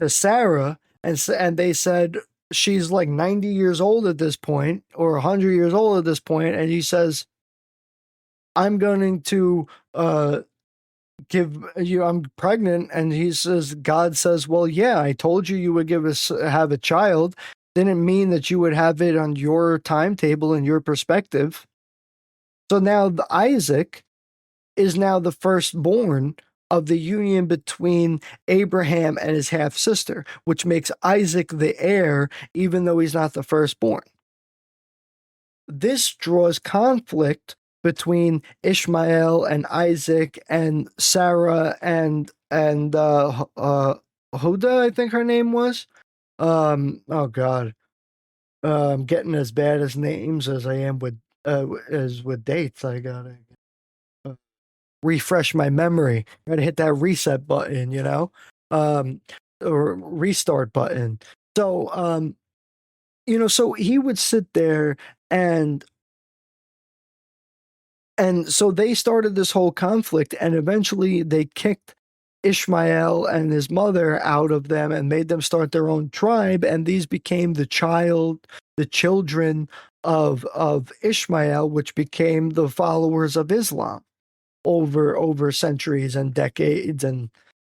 to Sarah, and they said she's like 90 years old at this point, or 100 years old at this point, and he says, I'm going to I'm pregnant. And he says, God says, well, yeah, I told you you would have a child. Didn't mean that you would have it on your timetable and your perspective. So now Isaac is now the firstborn of the union between Abraham and his half sister, which makes Isaac the heir, even though he's not the firstborn. This draws conflict between Ishmael and Isaac and Sarah and Huda, I think her name was. Oh God, I'm getting as bad as names as I am with as with dates. I gotta uh, refresh my memory. Gotta hit that reset button, um, or restart button. So, so he would sit there and so they started this whole conflict, and eventually they kicked Ishmael and his mother out of them and made them start their own tribe, and these became the children of Ishmael, which became the followers of Islam over centuries and decades and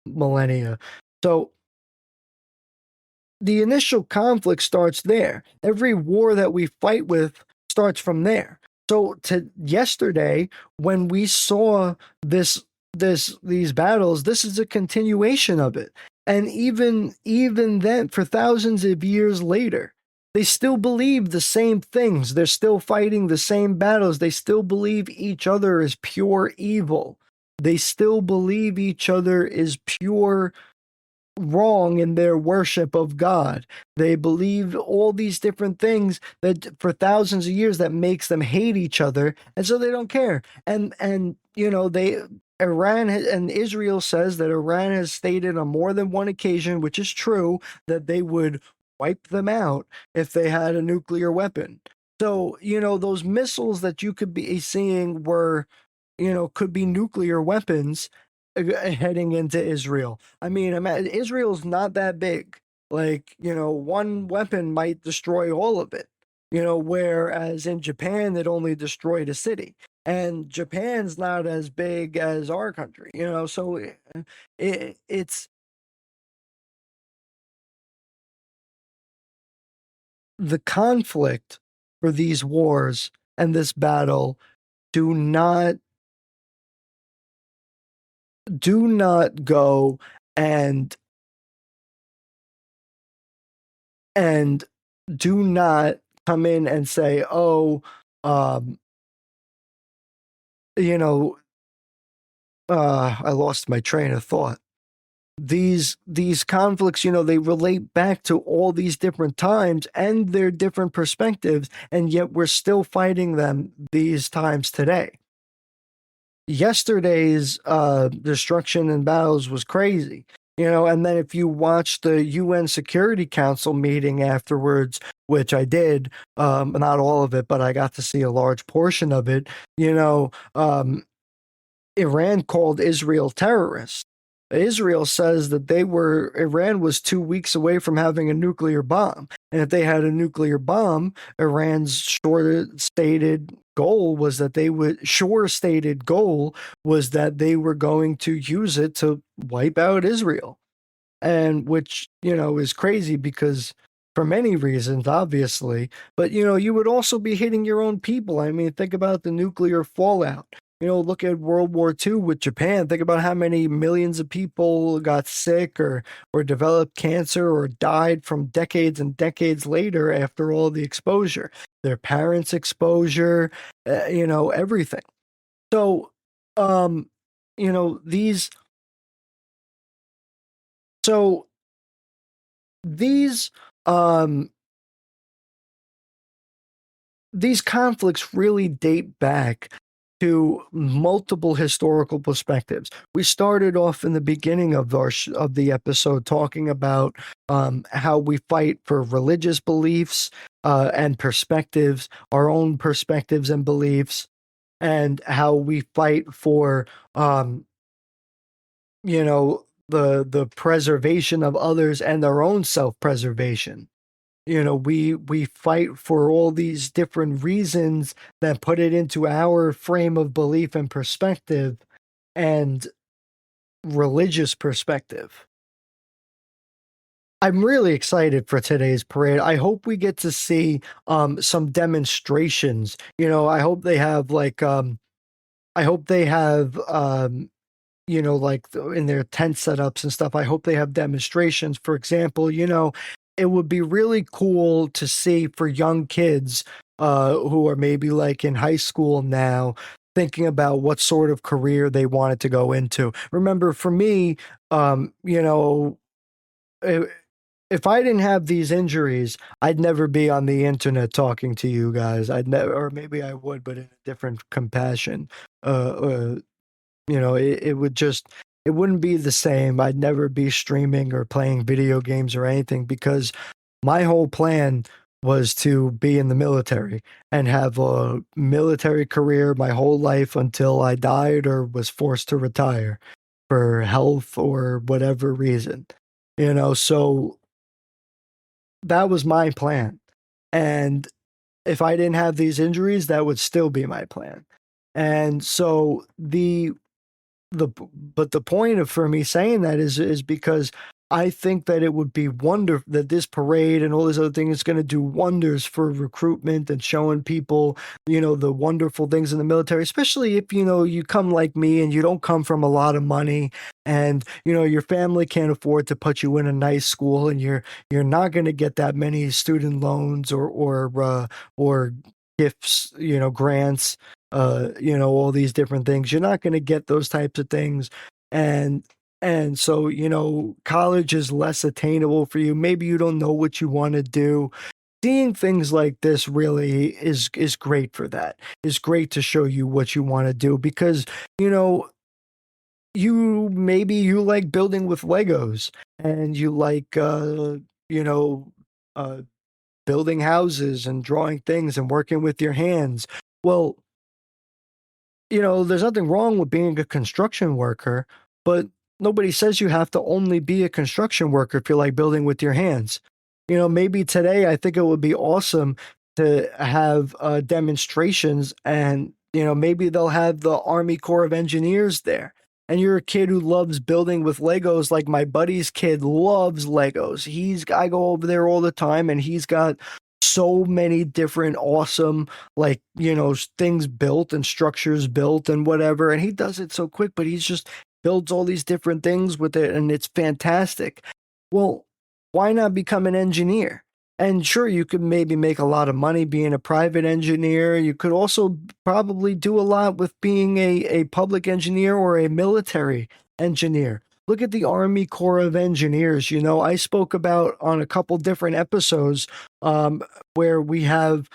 millennia. So the initial conflict starts there. Every war that we fight with starts from there. So to yesterday, when we saw these battles, this is a continuation of it. And even then, for thousands of years later, they still believe the same things. They're still fighting the same battles. They still believe each other is pure evil. They still believe each other is pure wrong in their worship of God. They believe all these different things that for thousands of years that makes them hate each other, and so they don't care. And they and Israel says that Iran has stated on more than one occasion, which is true, that they would wipe them out if they had a nuclear weapon. So, those missiles that you could be seeing were could be nuclear weapons heading into Israel. I mean, Israel's not that big. Like, one weapon might destroy all of it, whereas in Japan, it only destroyed a city. And Japan's not as big as our country, so it's the conflict for these wars and this battle do not go and and do not come in and say, "Oh, um, you know, I lost my train of thought." These conflicts, they relate back to all these different times and their different perspectives, and yet we're still fighting them these times today. Yesterday's destruction and battles was crazy. And then if you watch the UN Security Council meeting afterwards, which I did, not all of it, but I got to see a large portion of it, Iran called Israel terrorists. Israel says that Iran was 2 weeks away from having a nuclear bomb. And if they had a nuclear bomb, Iran's stated goal was that they were going to use it to wipe out Israel. And which, is crazy because for many reasons, obviously, but you would also be hitting your own people. I mean, think about the nuclear fallout. Look at World War II with Japan. Think about how many millions of people got sick or developed cancer or died from decades and decades later after all the exposure, their parents' exposure, everything. So, um, these, so these, um, these conflicts really date back to multiple historical perspectives. We started off in the beginning of of the episode talking about how we fight for religious beliefs and perspectives, our own perspectives and beliefs, and how we fight for the preservation of others and their own self-preservation. We fight for all these different reasons that put it into our frame of belief and perspective and religious perspective. I'm really excited for today's parade. I hope we get to see some demonstrations. I hope they have I hope they have like in their tent setups and stuff. I hope they have demonstrations. For example, it would be really cool to see for young kids who are maybe like in high school now, thinking about what sort of career they wanted to go into. Remember, for me, if I didn't have these injuries, I'd never be on the internet talking to you guys. I'd never, or maybe I would, but in a different compassion. Uh, it would just, it wouldn't be the same. I'd never be streaming or playing video games or anything because my whole plan was to be in the military and have a military career my whole life until I died or was forced to retire for health or whatever reason. So that was my plan. And if I didn't have these injuries, that would still be my plan. And so the point of for me saying that is because I think that it would be wonderful that this parade and all this other thing is going to do wonders for recruitment and showing people, the wonderful things in the military, especially if, you come like me and you don't come from a lot of money and, your family can't afford to put you in a nice school and you're not going to get that many student loans or gifts, grants, all these different things. You're not going to get those types of things. And so, college is less attainable for you. Maybe you don't know what you want to do. Seeing things like this really is great for that. It's great to show you what you want to do because, you like building with Legos and you like you know uh building houses and drawing things and working with your hands. Well, there's nothing wrong with being a construction worker, but nobody says you have to only be a construction worker if you like building with your hands. Maybe today I think it would be awesome to have demonstrations and, maybe they'll have the Army Corps of Engineers there. And you're a kid who loves building with Legos, like my buddy's kid loves Legos. I go over there all the time and he's got so many different awesome things built and structures built and whatever, and he does it so quick, but he's just builds all these different things with it and it's fantastic. Well, why not become an engineer? And sure, you could maybe make a lot of money being a private engineer. You could also probably do a lot with being a public engineer or a military engineer. Look at the Army Corps of Engineers. I spoke about on a couple different episodes um, where we have,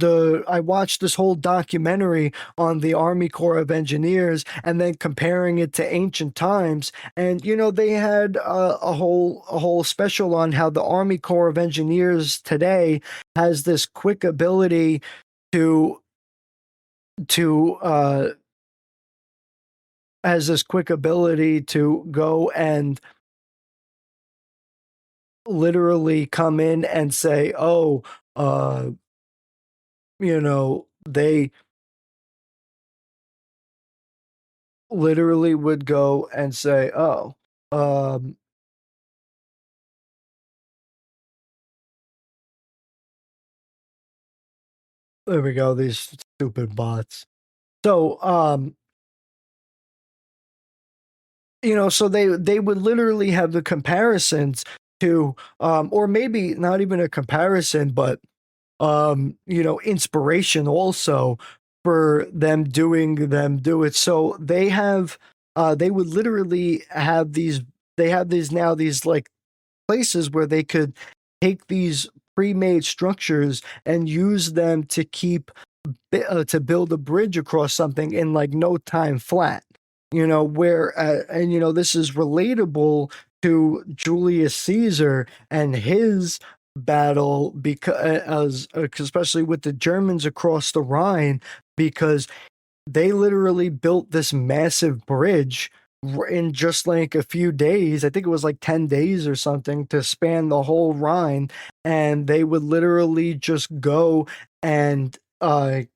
I watched this whole documentary on the Army Corps of Engineers and then comparing it to ancient times. And, they had a whole special on how the Army Corps of Engineers today has this quick ability to, to, uh, go and literally come in and say, oh, they literally would go and say, oh, um, there we go, these stupid bots. So, so they would literally have the comparisons to, or maybe not even a comparison, but inspiration also for them do it. So they would literally have these now these like places where they could take these pre-made structures and use them to to build a bridge across something in like no time flat. Where and this is relatable to Julius Caesar and his battle because especially with the Germans across the Rhine because they literally built this massive bridge in just like a few days. I think it was like 10 days or something to span the whole Rhine. And they would literally just go and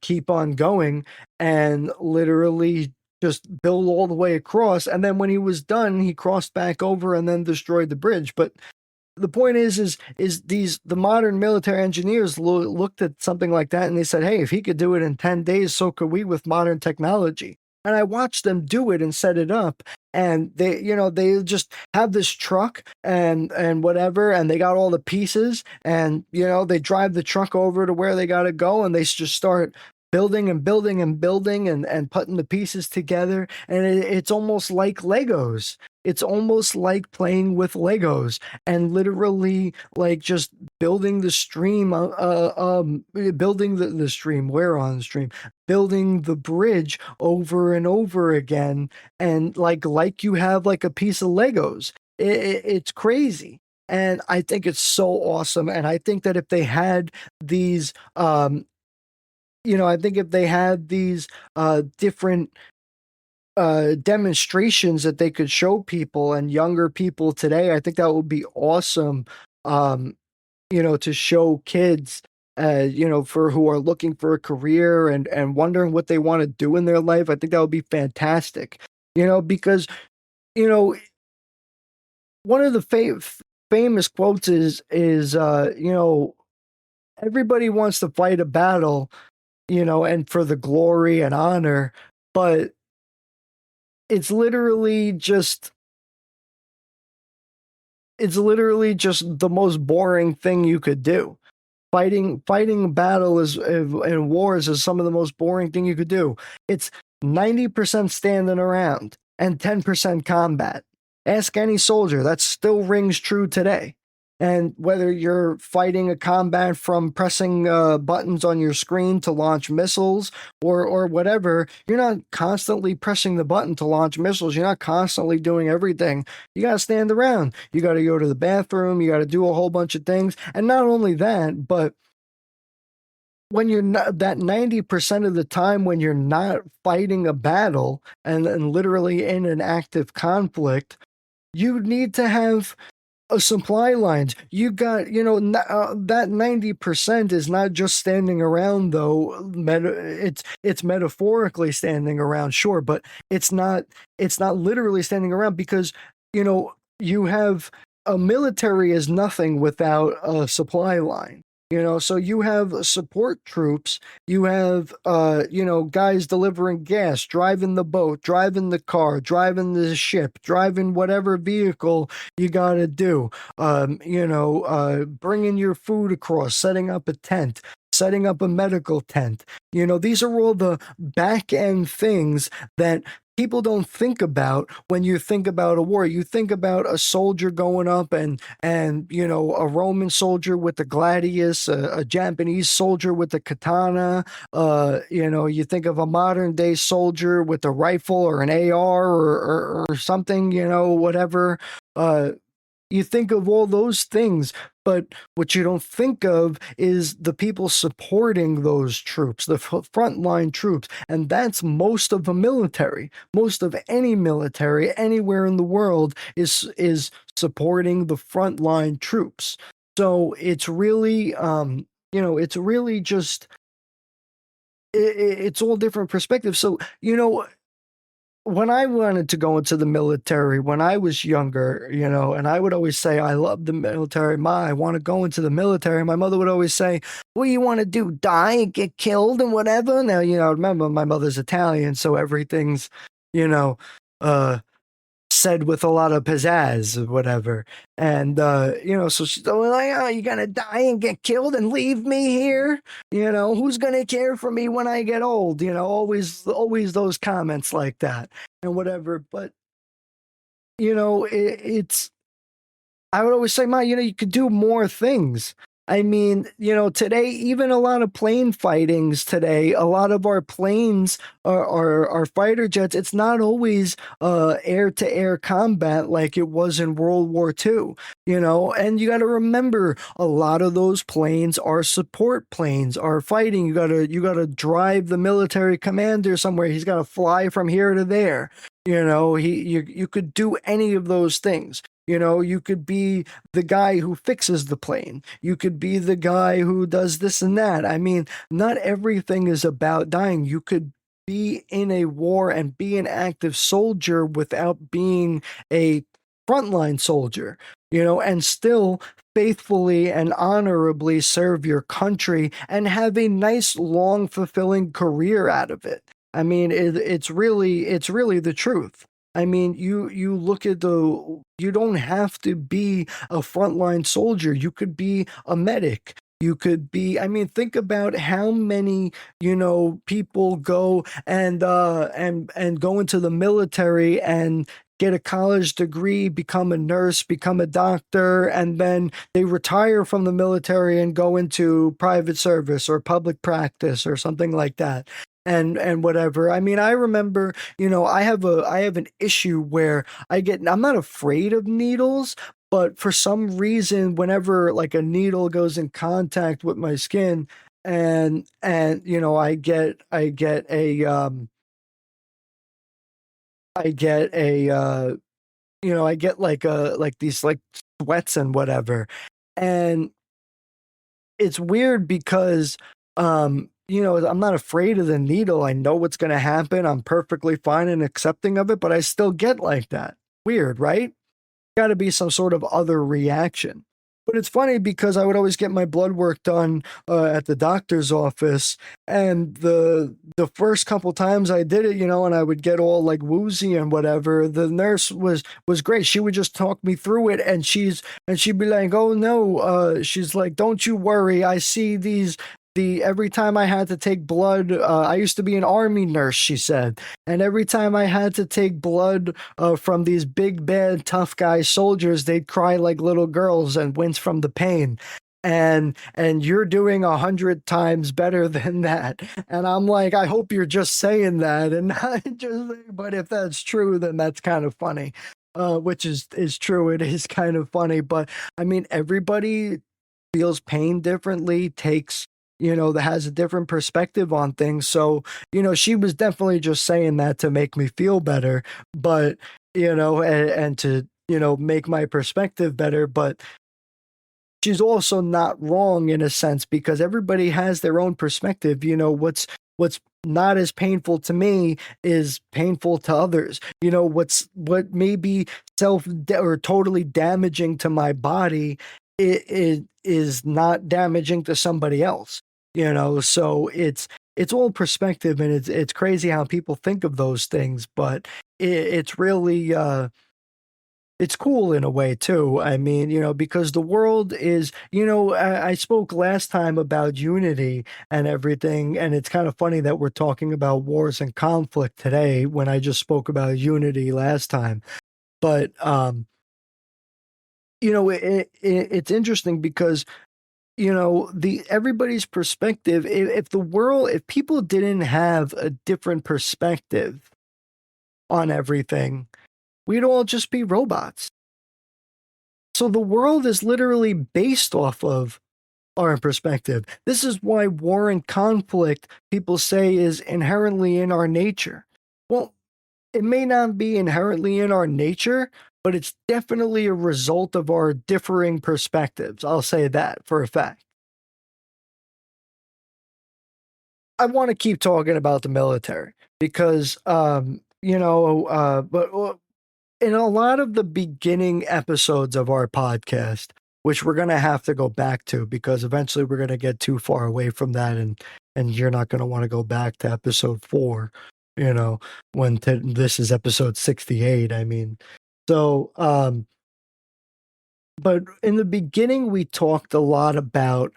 keep on going and literally just build all the way across. And then when he was done, he crossed back over and then destroyed the bridge. But the point is the modern military engineers looked at something like that and they said, hey, if he could do it in 10 days, so could we with modern technology. And I watched them do it and set it up. And they just have this truck and whatever, and they got all the pieces, and they drive the truck over to where they got to go, and they just start building and building and building and putting the pieces together. And it's almost like Legos. It's almost like playing with Legos and literally like just building the stream, building the stream. Where on the stream? Building the bridge over and over again, and like you have like a piece of Legos. It's crazy. And I think it's so awesome. And I think that if they had these, I think if they had these different demonstrations that they could show people and younger people today, I think that would be awesome. Um, to show kids, for who are looking for a career and wondering what they want to do in their life. I think that would be fantastic. Because you know, one of the famous quotes is everybody wants to fight a battle, and for the glory and honor, but it's literally just the most boring thing you could do. Fighting battle is in wars is some of the most boring thing you could do. It's 90% standing around and 10% combat. Ask any soldier, that still rings true today. And whether you're fighting a combat from pressing buttons on your screen to launch missiles or whatever, you're not constantly pressing the button to launch missiles. You're not constantly doing everything. You got to stand around. You got to go to the bathroom. You got to do a whole bunch of things. And not only that, but when you're not that 90% of the time when you're not fighting a battle and literally in an active conflict, you need to have supply lines. You got, that 90% is not just standing around though. It's metaphorically standing around, sure, but it's not literally standing around because, you have a military is nothing without a supply line. So you have support troops, you have guys delivering gas, driving the boat, driving the car, driving the ship, driving whatever vehicle you got to do. Bringing your food across, setting up a tent, setting up a medical tent. These are all the back end things that people don't think about when you think about a war. You think about a soldier going up and a Roman soldier with the gladius, a Japanese soldier with the katana. You think of a modern day soldier with a rifle or an AR or something. Whatever. You think of all those things, but what you don't think of is the people supporting those troops, the frontline troops. And that's most of the military. Most of any military anywhere in the world is supporting the frontline troops. So it's really, it's really just, it's all different perspectives. So, when I wanted to go into the military when I was younger, and I would always say, I love the military. I want to go into the military. My mother would always say, what do you want to do? Die and get killed and whatever? Now, remember my mother's Italian, so everything's, said with a lot of pizzazz or whatever. And, so she's always like, oh, you're going to die and get killed and leave me here? Who's going to care for me when I get old? Always those comments like that and whatever. But, it's, I would always say, Ma, you could do more things. I mean, today, even a lot of plane fightings today, a lot of our planes are fighter jets. It's not always air to air combat like it was in World War II, and you got to remember a lot of those planes are support planes, are fighting. You got to drive the military commander somewhere. He's got to fly from here to there. You could do any of those things. You could be the guy who fixes the plane. You could be the guy who does this and that. I mean, not everything is about dying. You could be in a war and be an active soldier without being a frontline soldier, and still faithfully and honorably serve your country and have a nice, long, fulfilling career out of it. I mean, it's really the truth. I mean, you look at you don't have to be a frontline soldier. You could be a medic. You could be, I mean, think about how many, people go and go into the military and get a college degree, become a nurse, become a doctor, and then they retire from the military and go into private service or public practice or something like that. And whatever. I mean, I remember, I have an issue where I'm not afraid of needles, but for some reason, whenever like a needle goes in contact with my skin, and I get I get like these like sweats and whatever. And it's weird because I'm not afraid of the needle. I know what's going to happen. I'm perfectly fine and accepting of it, but I still get like that. Weird, right? Got to be some sort of other reaction. But it's funny because I would always get my blood work done at the doctor's office, and the first couple times I did it, and I would get all like woozy and whatever. The nurse was great. She would just talk me through it, and she'd be like, "Oh no," she's like, "Don't you worry. I see the every time I had to take blood, I used to be an army nurse," she said, and every time I had to take blood from these big, bad, tough guy soldiers, they'd cry like little girls and wince from the pain. And you're doing 100 times better than that. And I'm like, I hope you're just saying that and not just. But if that's true, then that's kind of funny. Which is true. It is kind of funny, but I mean, everybody feels pain differently, takes, that has a different perspective on things. So, she was definitely just saying that to make me feel better, but, and to, make my perspective better. But she's also not wrong in a sense because everybody has their own perspective. What's not as painful to me is painful to others. What may be or totally damaging to my body, it is not damaging to somebody else. So it's all perspective, and it's crazy how people think of those things, but it's really it's cool in a way too. I mean, because the world is, I spoke last time about unity and everything, and it's kind of funny that we're talking about wars and conflict today when I just spoke about unity last time. But it's interesting because the everybody's perspective. If people didn't have a different perspective on everything, we'd all just be robots. So the world is literally based off of our perspective. This is why war and conflict, people say, is inherently in our nature. Well, it may not be inherently in our nature, but it's definitely a result of our differing perspectives. I'll say that for a fact. I want to keep talking about the military because, but in a lot of the beginning episodes of our podcast, which we're going to have to go back to because eventually we're going to get too far away from that, and you're not going to want to go back to episode 4, when this is episode 68. I mean, so but in the beginning we talked a lot about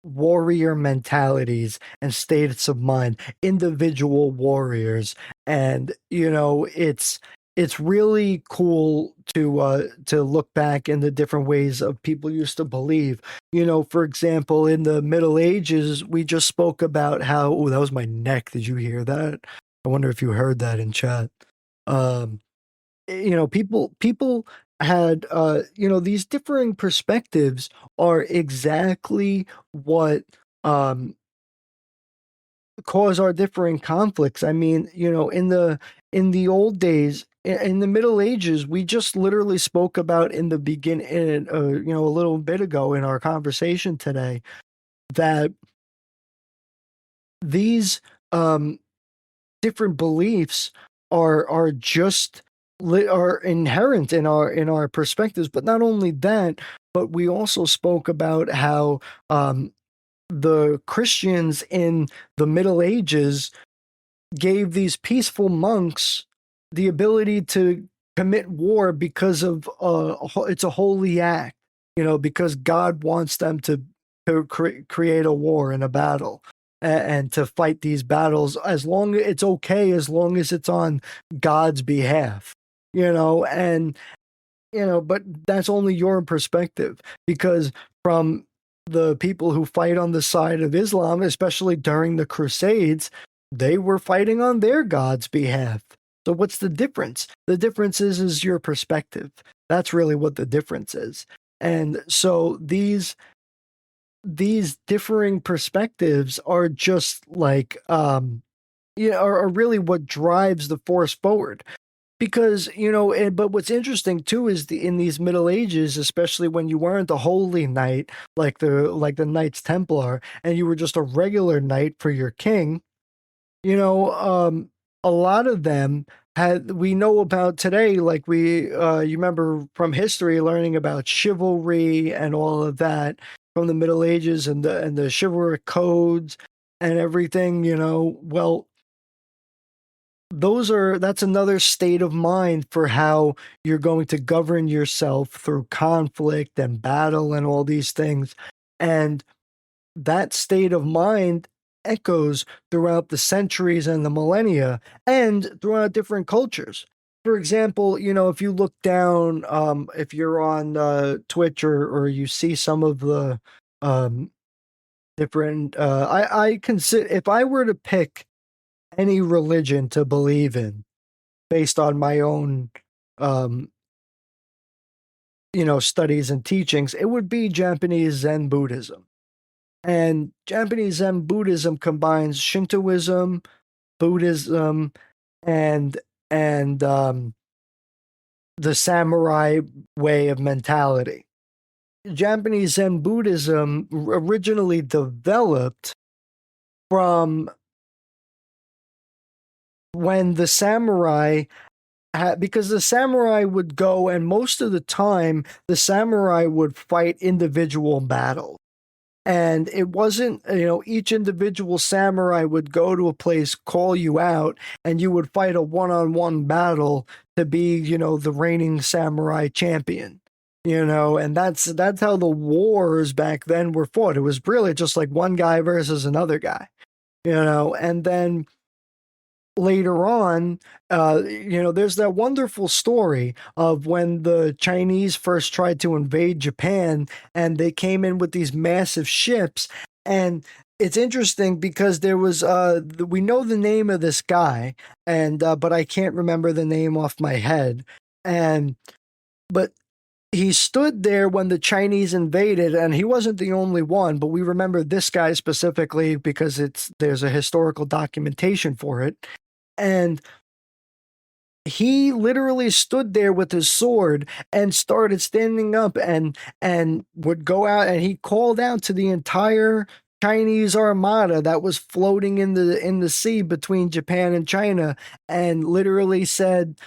warrior mentalities and states of mind, individual warriors, and it's really cool to look back in the different ways of people used to believe. For example, in the Middle Ages, we just spoke about how, oh, that was my neck. Did you hear that? I wonder if you heard that in chat. Um, people had these differing perspectives are exactly what um cause our differing conflicts. I mean, in the old days, in the Middle Ages, we just literally spoke about in the beginning, a little bit ago in our conversation today, that these um different beliefs are just are inherent in our perspectives. But not only that, but we also spoke about how the Christians in the Middle Ages gave these peaceful monks the ability to commit war because of it's a holy act, because God wants them to to create a war and a battle, and to fight these battles, as long as it's okay, as long as it's on God's behalf, and but that's only your perspective, because from the people who fight on the side of Islam, especially during the Crusades, they were fighting on their God's behalf. So what's the difference? The difference is your perspective. That's really what the difference is. And so these differing perspectives are just like are really what drives the force forward. Because but what's interesting too is in these Middle Ages, especially when you weren't the holy knight like the Knights Templar, and you were just a regular knight for your king, you know, a lot of them had we know about today, like you remember from history learning about chivalry and all of that from the Middle Ages, and the chivalric codes and everything. Well, that's another state of mind for how you're going to govern yourself through conflict and battle and all these things. And that state of mind echoes throughout the centuries and the millennia, and throughout different cultures. For example, if you look down, if you're on Twitch, or you see some of the um, different, I consider, if I were to pick any religion to believe in based on my own um, studies and teachings, it would be Japanese Zen Buddhism. And Japanese Zen Buddhism combines Shintoism, Buddhism, and and the samurai way of mentality. Japanese Zen Buddhism originally developed from when the samurai because the samurai would go, and most of the time the samurai would fight individual battles. And it wasn't, each individual samurai would go to a place, call you out, and you would fight a one-on-one battle to be, the reigning samurai champion. And that's how the wars back then were fought. It was really just like one guy versus another guy. And then later on, there's that wonderful story of when the Chinese first tried to invade Japan, and they came in with these massive ships. And it's interesting because there was, we know the name of this guy, and but I can't remember the name off my head. But he stood there when the Chinese invaded, and he wasn't the only one, but we remember this guy specifically because there's a historical documentation for it. And he literally stood there with his sword and started standing up, and would go out, and he called out to the entire Chinese armada that was floating in the sea between Japan and China, and literally said,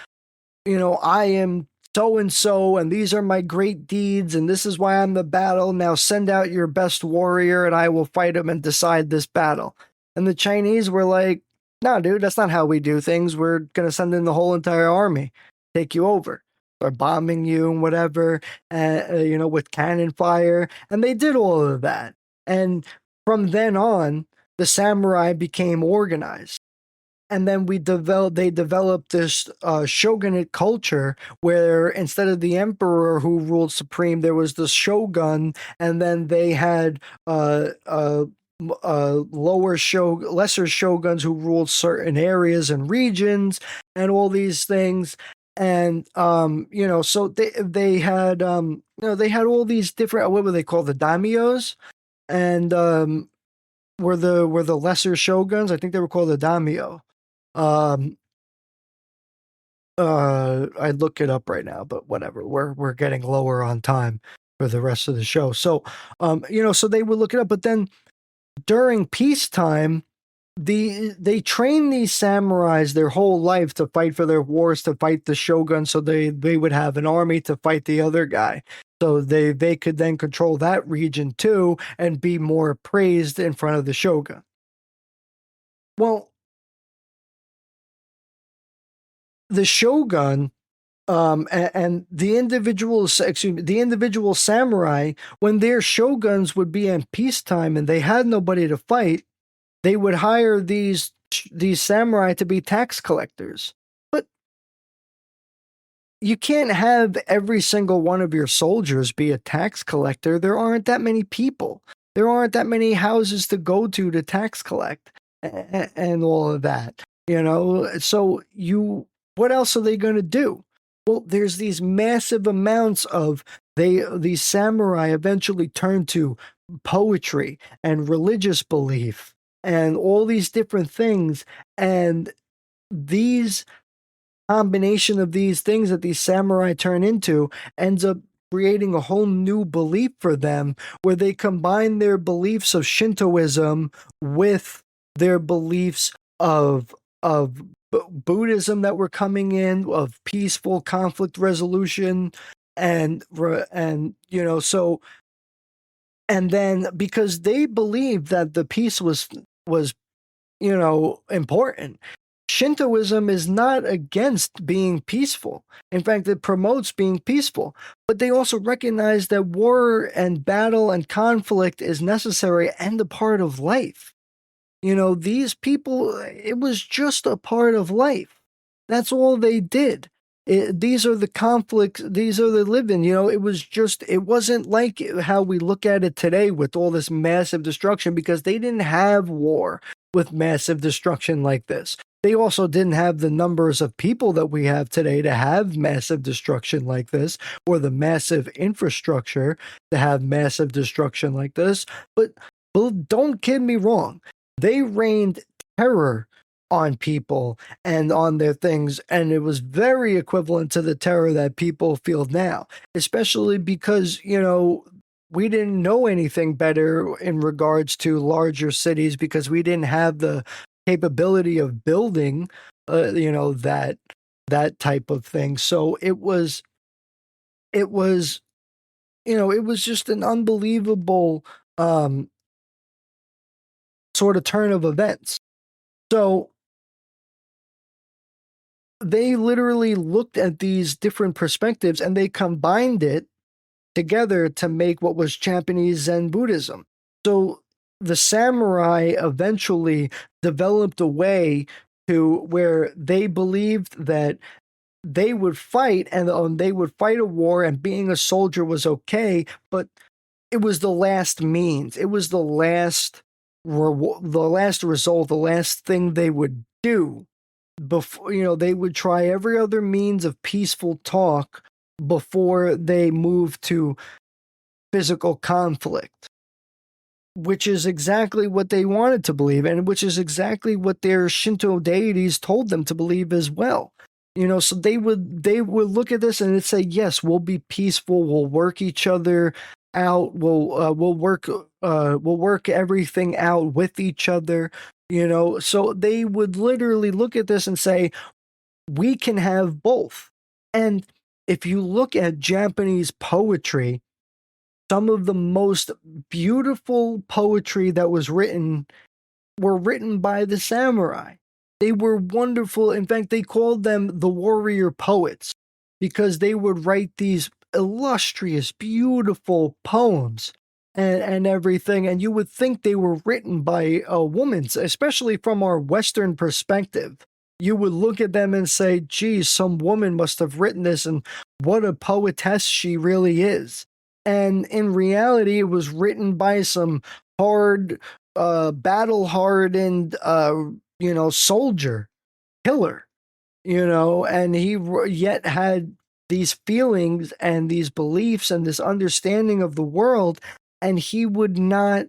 I am so and so, and these are my great deeds, and this is why I'm the battle. Now send out your best warrior, and I will fight him and decide this battle. And the Chinese were like, no, dude, that's not how we do things. We're going to send in the whole entire army, take you over, or bombing you and whatever, with cannon fire. And they did all of that. And from then on, the samurai became organized. And then they developed this shogunate culture where instead of the emperor who ruled supreme, there was the shogun, and then they had lesser shoguns who ruled certain areas and regions and all these things. And so they had all these different, what were they called, the daimyos, and were the lesser shoguns, I think they were called the daimyo. um I'd look it up right now, but whatever. We're getting lower on time for the rest of the show. So so they would look it up, but then during peacetime, they train these samurais their whole life to fight for their wars, to fight the shogun, so they would have an army to fight the other guy. So they could then control that region too and be more praised in front of the shogun. Well, the shogun And the the individual samurai, when their shoguns would be in peacetime and they had nobody to fight, they would hire these samurai to be tax collectors. But you can't have every single one of your soldiers be a tax collector. There aren't that many people. There aren't that many houses to go to tax collect and all of that. You know, so what else are they going to do? Well, there's these massive amounts of these samurai eventually turn to poetry and religious belief and all these different things, and these combination of these things that these samurai turn into ends up creating a whole new belief for them, where they combine their beliefs of Shintoism with their beliefs of Buddhism that were coming in, of peaceful conflict resolution, and you know, so, and then because they believed that the peace was important. Shintoism is not against being peaceful. In fact, it promotes being peaceful. But they also recognize that war and battle and conflict is necessary and a part of life. These people, it was just a part of life. That's all they did. These are the conflicts, these are the living, it wasn't like how we look at it today with all this massive destruction, because they didn't have war with massive destruction like this. They also didn't have the numbers of people that we have today to have massive destruction like this, or the massive infrastructure to have massive destruction like this. But don't get me wrong, they rained terror on people and on their things, and it was very equivalent to the terror that people feel now, especially because we didn't know anything better in regards to larger cities, because we didn't have the capability of building that type of thing. So it was it was just an unbelievable sort of turn of events. So they literally looked at these different perspectives and they combined it together to make what was Japanese Zen Buddhism. So the samurai eventually developed a way to where they believed that they would fight, and they would fight a war, and being a soldier was okay, but it was the last means. It was the last result, the last thing they would do before, they would try every other means of peaceful talk before they moved to physical conflict, which is exactly what they wanted to believe, and which is exactly what their Shinto deities told them to believe as well. So they would look at this and it'd say, yes, we'll be peaceful, we'll work each other out, we'll work everything out with each other. So they would literally look at this and say, we can have both. And if you look at Japanese poetry, some of the most beautiful poetry that was written were written by the samurai. They were wonderful. In fact, they called them the warrior poets, because they would write these illustrious, beautiful poems and everything. And you would think they were written by a woman, especially from our Western perspective. You would look at them and say, geez, some woman must have written this, and what a poetess she really is. And in reality, it was written by some battle hardened, soldier, killer, and he yet had these feelings and these beliefs and this understanding of the world, and he would not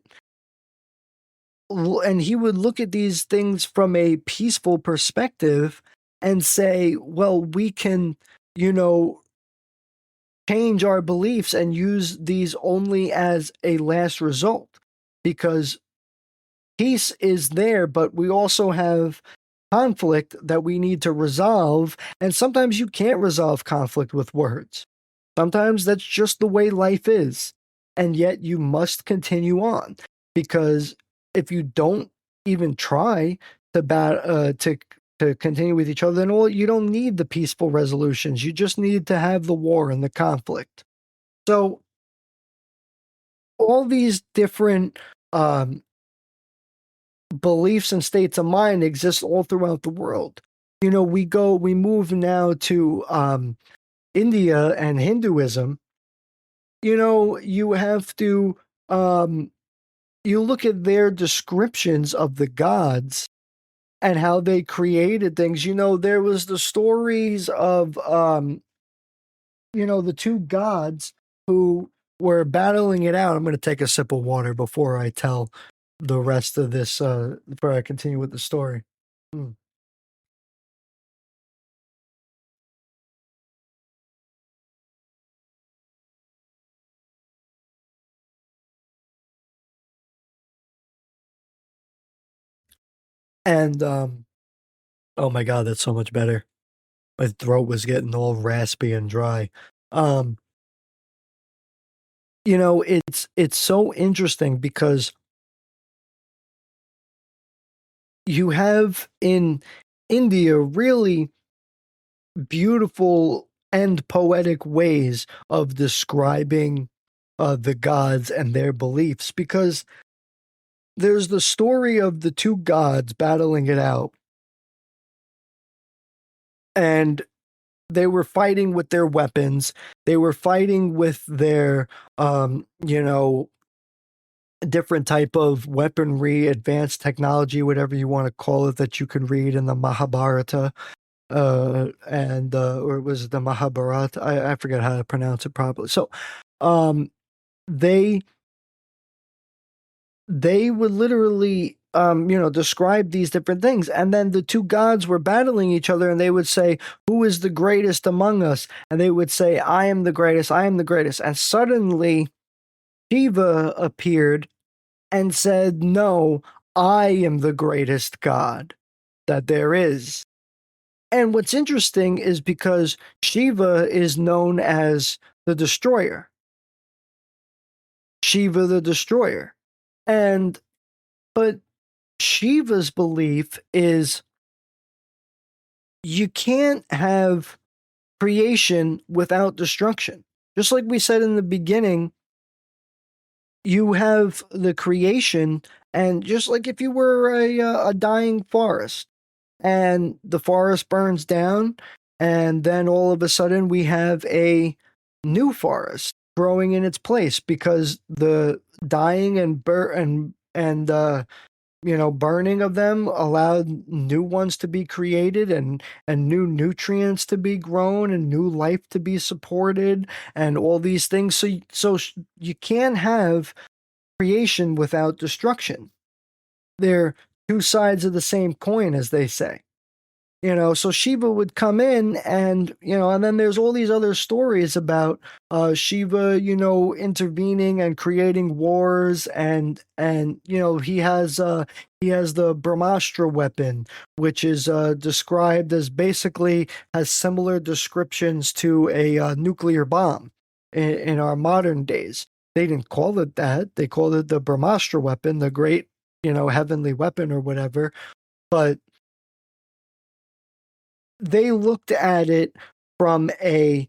and he would look at these things from a peaceful perspective and say, well, we can, change our beliefs and use these only as a last result, because peace is there, but we also have conflict that we need to resolve. And sometimes you can't resolve conflict with words. Sometimes that's just the way life is. And yet you must continue on, because if you don't even try to to continue with each other, then all you don't need the peaceful resolutions. You just need to have the war and the conflict. So all these different um, beliefs and states of mind exist all throughout the world. We move now to India and Hinduism. You have to um, you look at their descriptions of the gods and how they created things. There was the stories of the two gods who were battling it out. I'm going to take a sip of water before I tell the rest of this, before I continue with the story. Mm. And, oh my God, that's so much better. My throat was getting all raspy and dry. Um, it's so interesting because you have in India really beautiful and poetic ways of describing the gods and their beliefs, because there's the story of the two gods battling it out, and they were fighting with their weapons, they were fighting with their different type of weaponry, advanced technology, whatever you want to call it, that you could read in the Mahabharata, and or was it the Mahabharata? I forget how to pronounce it properly. So, um, they they would literally, describe these different things, and then the two gods were battling each other, and they would say, "Who is the greatest among us?" And they would say, "I am the greatest. I am the greatest." And suddenly, Shiva appeared and said, "No, I am the greatest god that there is." And what's interesting is because Shiva is known as the destroyer, Shiva the destroyer. And but Shiva's belief is you can't have creation without destruction. Just like we said in the beginning, you have the creation, and just like if you were a dying forest, and the forest burns down, and then all of a sudden we have a new forest growing in its place because the dying and burning of them allowed new ones to be created, and new nutrients to be grown, and new life to be supported, and all these things. So you can't have creation without destruction. They're two sides of the same coin, as they say. So Shiva would come in, and then there's all these other stories about Shiva, intervening and creating wars, and he has the Brahmastra weapon, which is described as basically has similar descriptions to a nuclear bomb in our modern days. They didn't call it that. They called it the Brahmastra weapon, the great, heavenly weapon or whatever. But they looked at it from a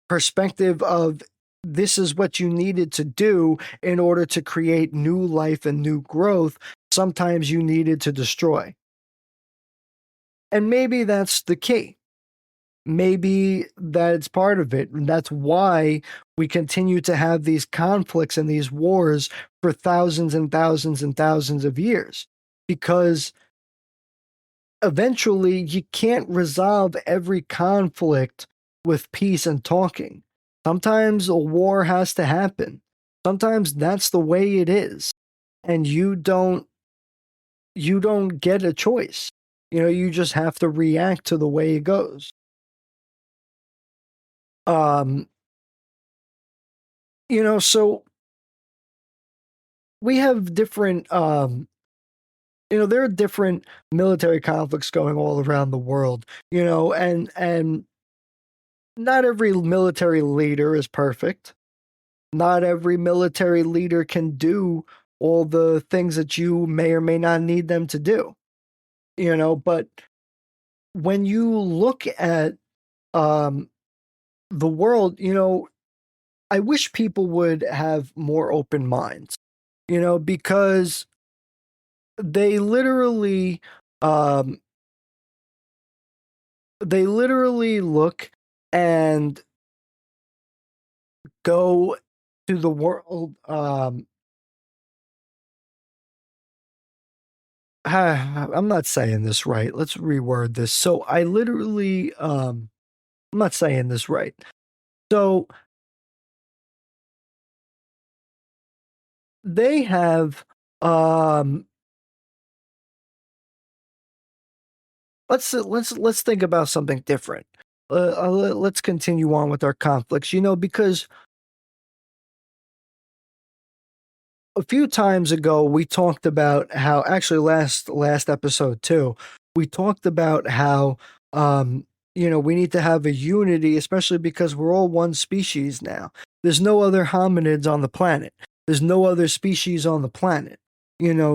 perspective of this is what you needed to do in order to create new life and new growth. Sometimes you needed to destroy. And maybe that's the key. Maybe that's part of it. And that's why we continue to have these conflicts and these wars for thousands and thousands and thousands of years. Because eventually you can't resolve every conflict with peace and talking. Sometimes a war has to happen. Sometimes that's the way it is. And you don't get a choice. You just have to react to the way it goes. Um, so we have different there are different military conflicts going all around the world, and not every military leader is perfect. Not every military leader can do all the things that you may or may not need them to do, but when you look at um, the world, I wish people would have more open minds, because they literally, um, they literally look and go to the world. I'm not saying this right. Let's reword this. So I literally, I'm not saying this right. So they have, um, let's think about something different. Let's continue on with our conflicts. Because a few times ago we talked about how, actually, last episode too, we talked about how, um we need to have a unity, especially because we're all one species now. There's no other hominids on the planet. There's no other species on the planet.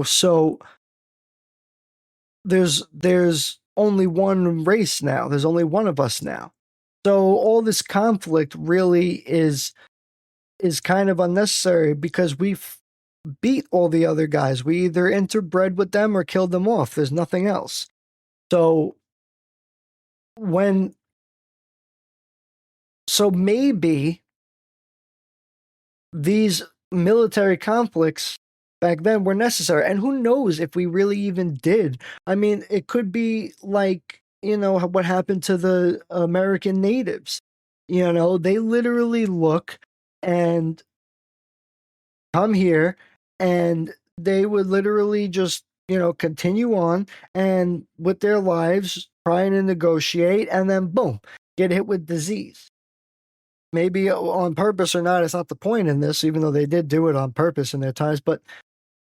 So there's only one race now. There's only one of us now. So all this conflict really is kind of unnecessary because we've beat all the other guys. We either interbred with them or killed them off. There's nothing else. So when so maybe these military conflicts back then were necessary. And who knows if we really even did. I mean, it could be like, what happened to the American natives. They literally look and come here, and they would literally just, continue on and with their lives trying to negotiate, and then boom, get hit with disease. Maybe on purpose or not, it's not the point in this, even though they did do it on purpose in their times, but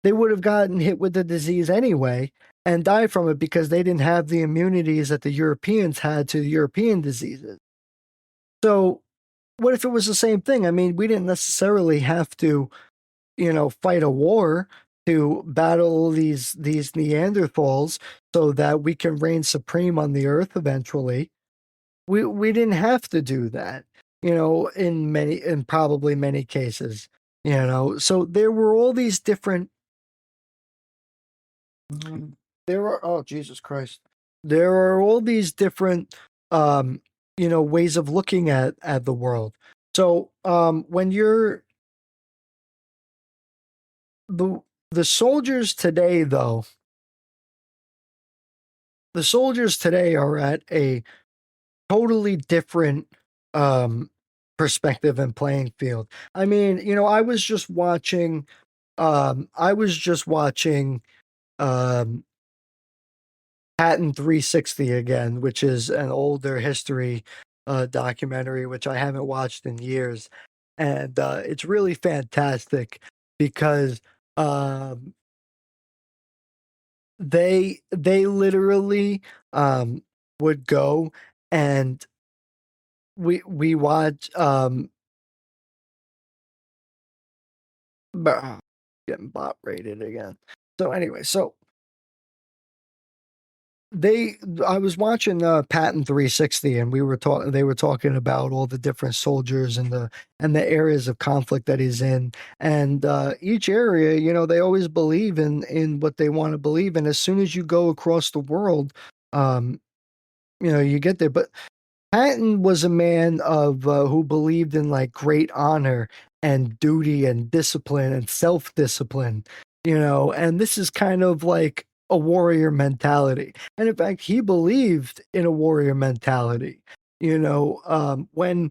they would have gotten hit with the disease anyway and died from it because they didn't have the immunities that the Europeans had to the European diseases. So, what if it was the same thing? I mean, we didn't necessarily have to, fight a war to battle these Neanderthals so that we can reign supreme on the earth eventually. We didn't have to do that, in probably many cases, So there were all these different there are oh Jesus Christ. There are all these different ways of looking at the world. So when you're the the soldiers today though, the soldiers today are at a totally different um perspective and playing field. I mean, I was just watching um Patton 360 again, which is an older history documentary, which I haven't watched in years. And it's really fantastic because um, they literally would go and we watch getting bot rated again. So anyway, so they I was watching Patton 360, and they were talking about all the different soldiers and the areas of conflict that he's in. And each area, they always believe in what they want to believe in. As soon as you go across the world, um you get there. But Patton was a man of who believed in like great honor and duty and discipline and self-discipline, and this is kind of like a warrior mentality. And in fact, he believed in a warrior mentality. When,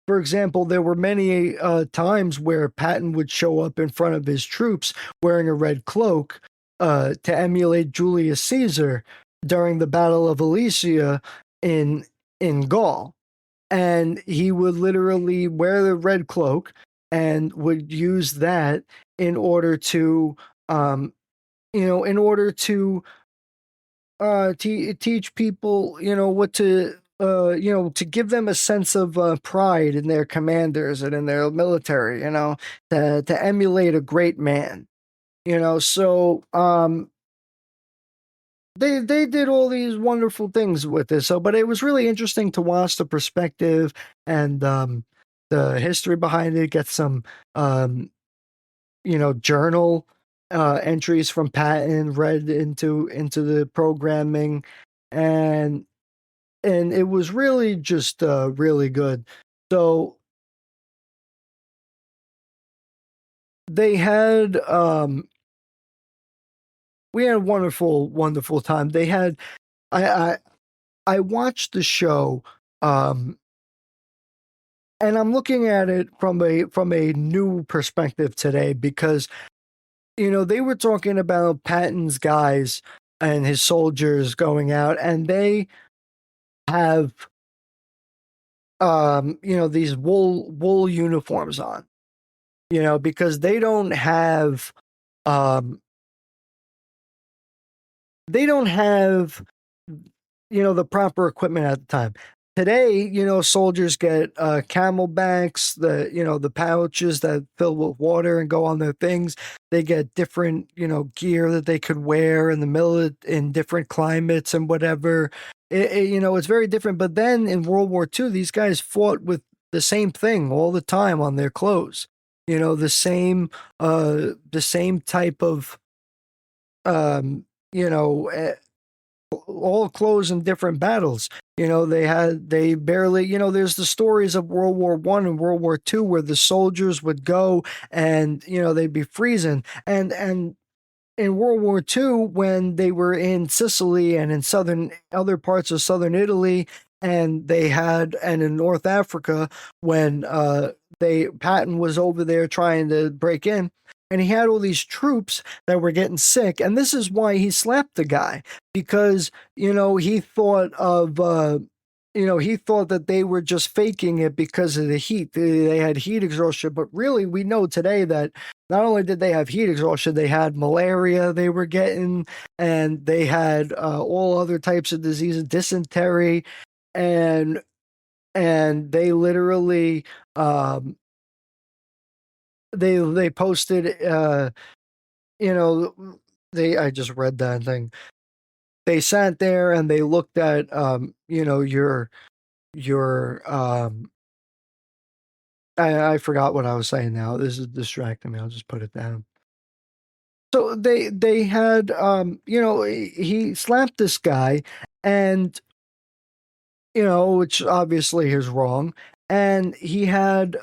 for example, there were many times where Patton would show up in front of his troops wearing a red cloak to emulate Julius Caesar during the Battle of Alesia in Gaul. And he would literally wear the red cloak and would use that in order to, um, in order to teach people, what to, to give them a sense of pride in their commanders and in their military, to emulate a great man, So they did all these wonderful things with this. So, but it was really interesting to watch the perspective and the history behind it. Get some journal entries from Patton read into the programming, and it was really just really good. So they had we had a wonderful time. They had I I I watched the show, um, and I'm looking at it from a new perspective today because they were talking about Patton's guys and his soldiers going out, and they have these wool uniforms on, because um they don't have the proper equipment at the time. Today, soldiers get camelbacks, the pouches that fill with water and go on their things. They get different, gear that they could wear in the in different climates and whatever. It's very different. But then in World War II, these guys fought with the same thing all the time on their clothes. The same type of um, you know, all clothes in different battles. They barely, there's the stories of World War I and World War II where the soldiers would go and, they'd be freezing. And in World War II, when they were in Sicily and in other parts of southern Italy, and in North Africa, when Patton was over there trying to break in, and he had all these troops that were getting sick, and this is why he slapped the guy, because he thought that they were just faking it because of the heat. They had heat exhaustion, but really, we know today that not only did they have heat exhaustion, they had malaria they were getting, and they had all other types of diseases, dysentery, and they literally they posted you know I just read that thing. They sat there and they looked at your I forgot what I was saying now. This is distracting me. I'll just put it down. So they had he slapped this guy, and which obviously is wrong, and he had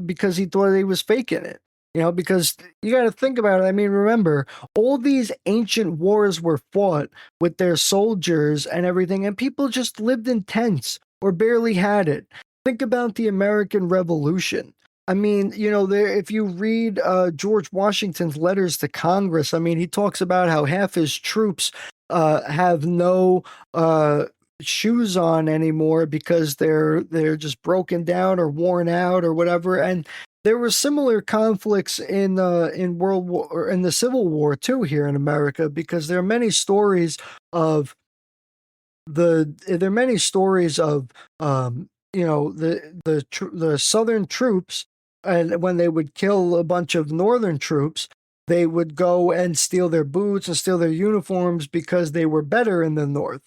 because he thought he was faking it. Because you got to think about it. I mean, remember, all these ancient wars were fought with their soldiers and everything, and people just lived in tents or barely had it. Think about the American Revolution. I mean, if you read George Washington's letters to Congress, I mean, he talks about how half his troops have no shoes on anymore because they're just broken down or worn out or whatever. And there were similar conflicts in World War or in the Civil War too here in America, because there are many stories of the southern troops, and when they would kill a bunch of northern troops, they would go and steal their boots and steal their uniforms because they were better in the north.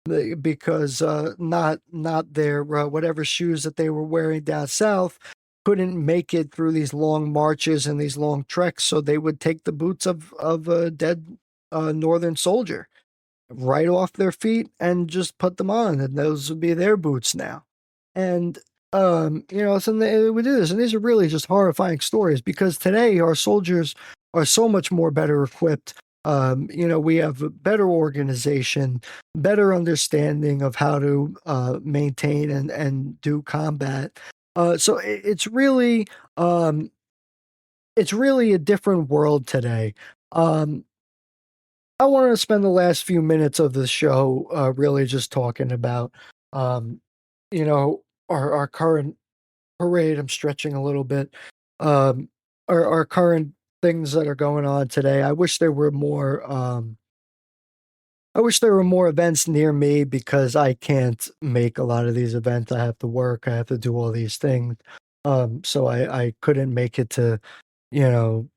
Because not their whatever shoes that they were wearing down south couldn't make it through these long marches and these long treks, so they would take the boots of a dead northern soldier right off their feet and just put them on, and those would be their boots now. And so they would do this, and these are really just horrifying stories, because today our soldiers are so much more better equipped. We have a better organization, better understanding of how to maintain and do combat. So it's really a different world today. Um, I wanted to spend the last few minutes of the show really just talking about, um, our current parade. I'm stretching a little bit. Our current things that are going on today. I wish there were more. I wish there were more events near me, because I can't make a lot of these events. I have to work. I have to do all these things. So I couldn't make it you know,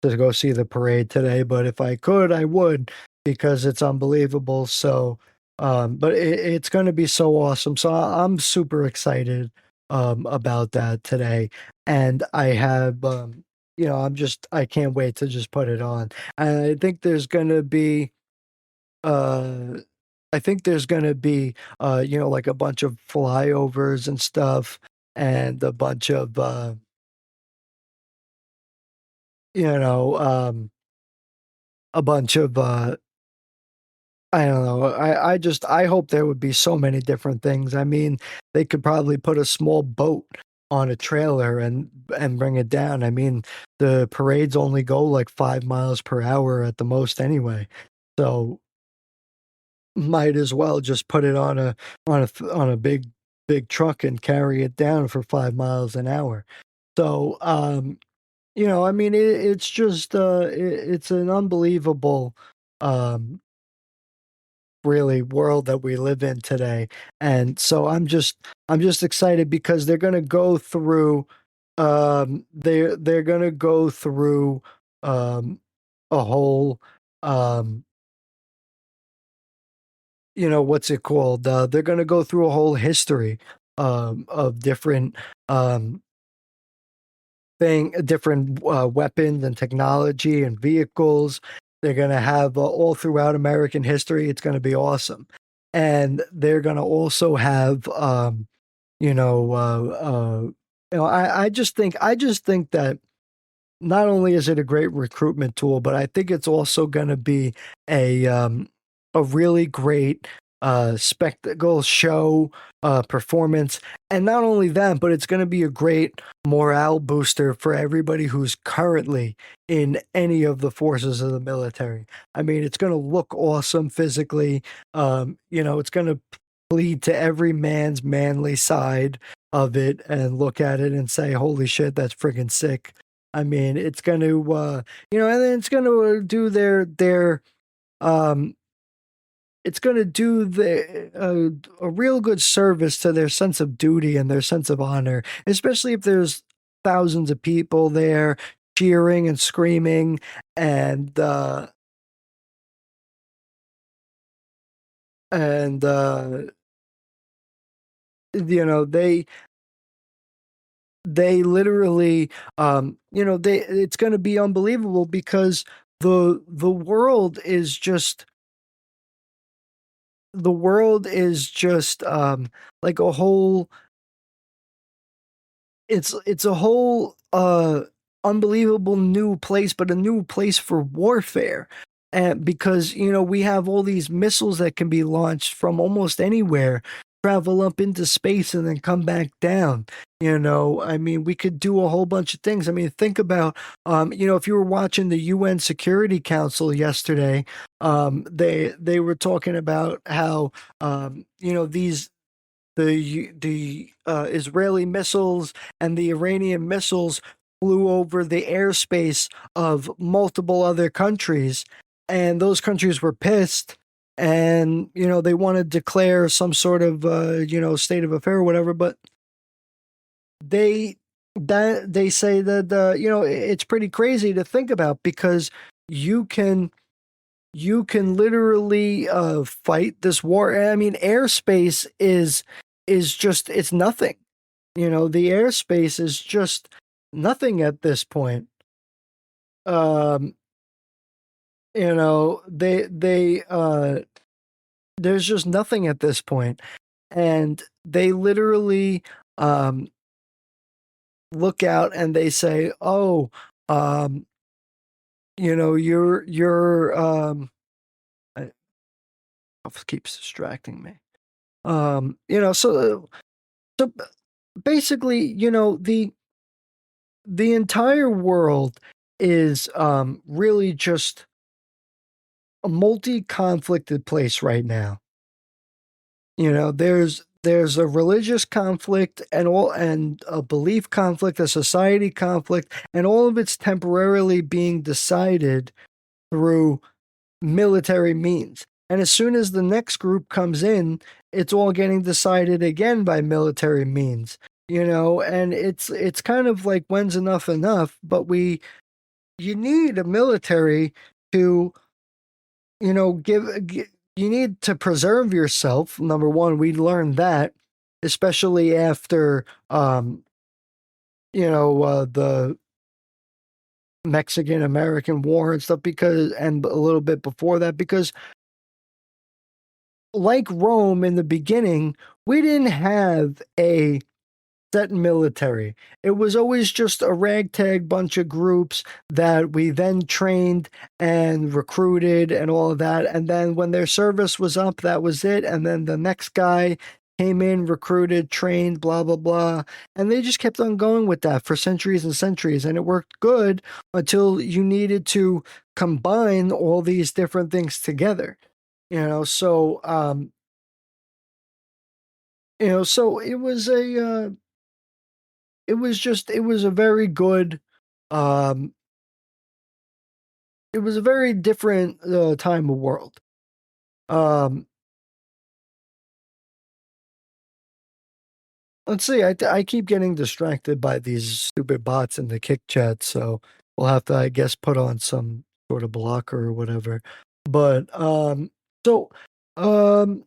to go see the parade today. But if I could, I would. because it's unbelievable. So, but it's going to be so awesome. So I'm super excited about that today, and I have I can't wait to just put it on. And I think there's going to be uh like a bunch of flyovers and stuff, and a bunch of you know a bunch of I don't know. I hope there would be so many different things. I mean, they could probably put a small boat on a trailer and bring it down. I mean, the parades only go like 5 miles per hour at the most anyway. So might as well just put it on a big truck and carry it down for 5 miles an hour. So, I mean, it's just it's an unbelievable um really world that we live in today. And so I'm just excited because they're going to go through they're going to go through um a whole um what's it called, they're going to go through a whole history of different um different weapons and technology and vehicles. They're going to have all throughout American history. It's going to be awesome. And they're going to also have, you know, I just think that not only is it a great recruitment tool, but I think it's also going to be a really great spectacle show performance. And not only that, but it's going to be a great morale booster for everybody who's currently in any of the forces of the military. I mean, it's going to look awesome physically. It's going to plead to every man's manly side of it and look at it and say, "Holy shit, that's friggin' sick." I mean, it's going to, and then it's going to do um, it's going to do a real good service to their sense of duty and their sense of honor, especially if there's thousands of people there cheering and screaming, and and you know they literally they it's going to be unbelievable because the world is just like a whole it's a whole unbelievable new place, but a new place for warfare. And because we have all these missiles that can be launched from almost anywhere, travel up into space and then come back down. I mean, we could do a whole bunch of things. I mean, think about if you were watching the UN Security Council yesterday, they were talking about how these the Israeli missiles and the Iranian missiles flew over the airspace of multiple other countries, and those countries were pissed, and they want to declare some sort of state of affair or whatever, but they they say that it's pretty crazy to think about because you can you can literally fight this war. I mean, airspace is just it's nothing. The airspace is just nothing at this point. Um, they there's just nothing at this point, and they literally um look out and they say, "Oh, um, you're it keeps distracting me." So basically, the entire world is really just a multi-conflicted place right now. There's a religious conflict and a belief conflict, a society conflict, and all of it's temporarily being decided through military means. And as soon as the next group comes in, it's all getting decided again by military means. And it's kind of like when's enough, but you need a military to you need to preserve yourself. Number one, we learned that, especially after the Mexican American War and stuff, because and a little bit before that, because like Rome in the beginning, we didn't have a set military. It was always just a ragtag bunch of groups that we then trained and recruited and all of that. And then when their service was up, that was it. And then the next guy came in, recruited, trained, blah, blah, blah. And they just kept on going with that for centuries and centuries. And it worked good until you needed to combine all these different things together. So it was it was a very good, um, it was a very different time of world. Um, let's see, I keep getting distracted by these stupid bots in the kick chat, so we'll have to, I guess, put on some sort of blocker or whatever. But so um,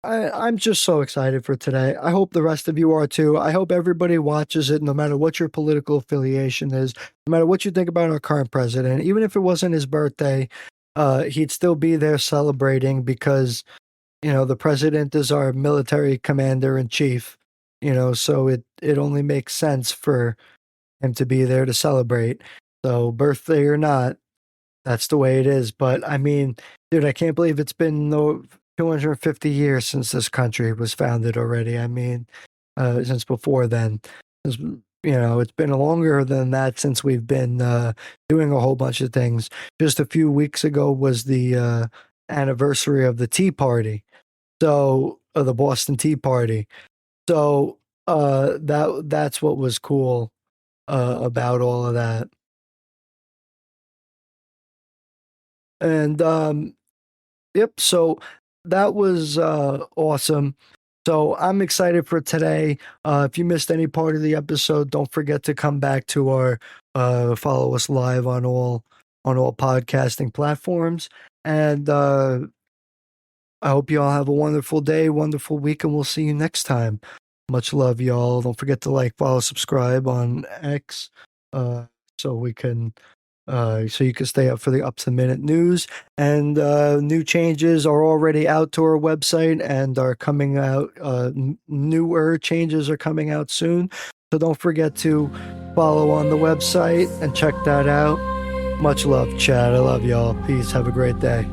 I'm just so excited for today. I hope the rest of you are too. I hope everybody watches it, no matter what your political affiliation is, no matter what you think about our current president. Even if it wasn't his birthday, he'd still be there celebrating because, the president is our military commander in chief, so it only makes sense for him to be there to celebrate. So, birthday or not, that's the way it is. But I mean, dude, I can't believe it's been no 250 years since this country was founded already. I mean, since before then, it's been longer than that since we've been doing a whole bunch of things. Just a few weeks ago was the anniversary of the Tea Party, so of the Boston Tea Party. So that's what was cool about all of that. And yep, so that was awesome. So I'm excited for today. If you missed any part of the episode, don't forget to come back to our follow us live on all podcasting platforms. And I hope you all have a wonderful day, wonderful week, and we'll see you next time. Much love, y'all. Don't forget to like, follow, subscribe on X, uh, so we can so you can stay up for the up to minute news. And new changes are already out to our website and are coming out. Newer changes are coming out soon. So don't forget to follow on the website and check that out. Much love, Chad. I love y'all. Peace. Have a great day.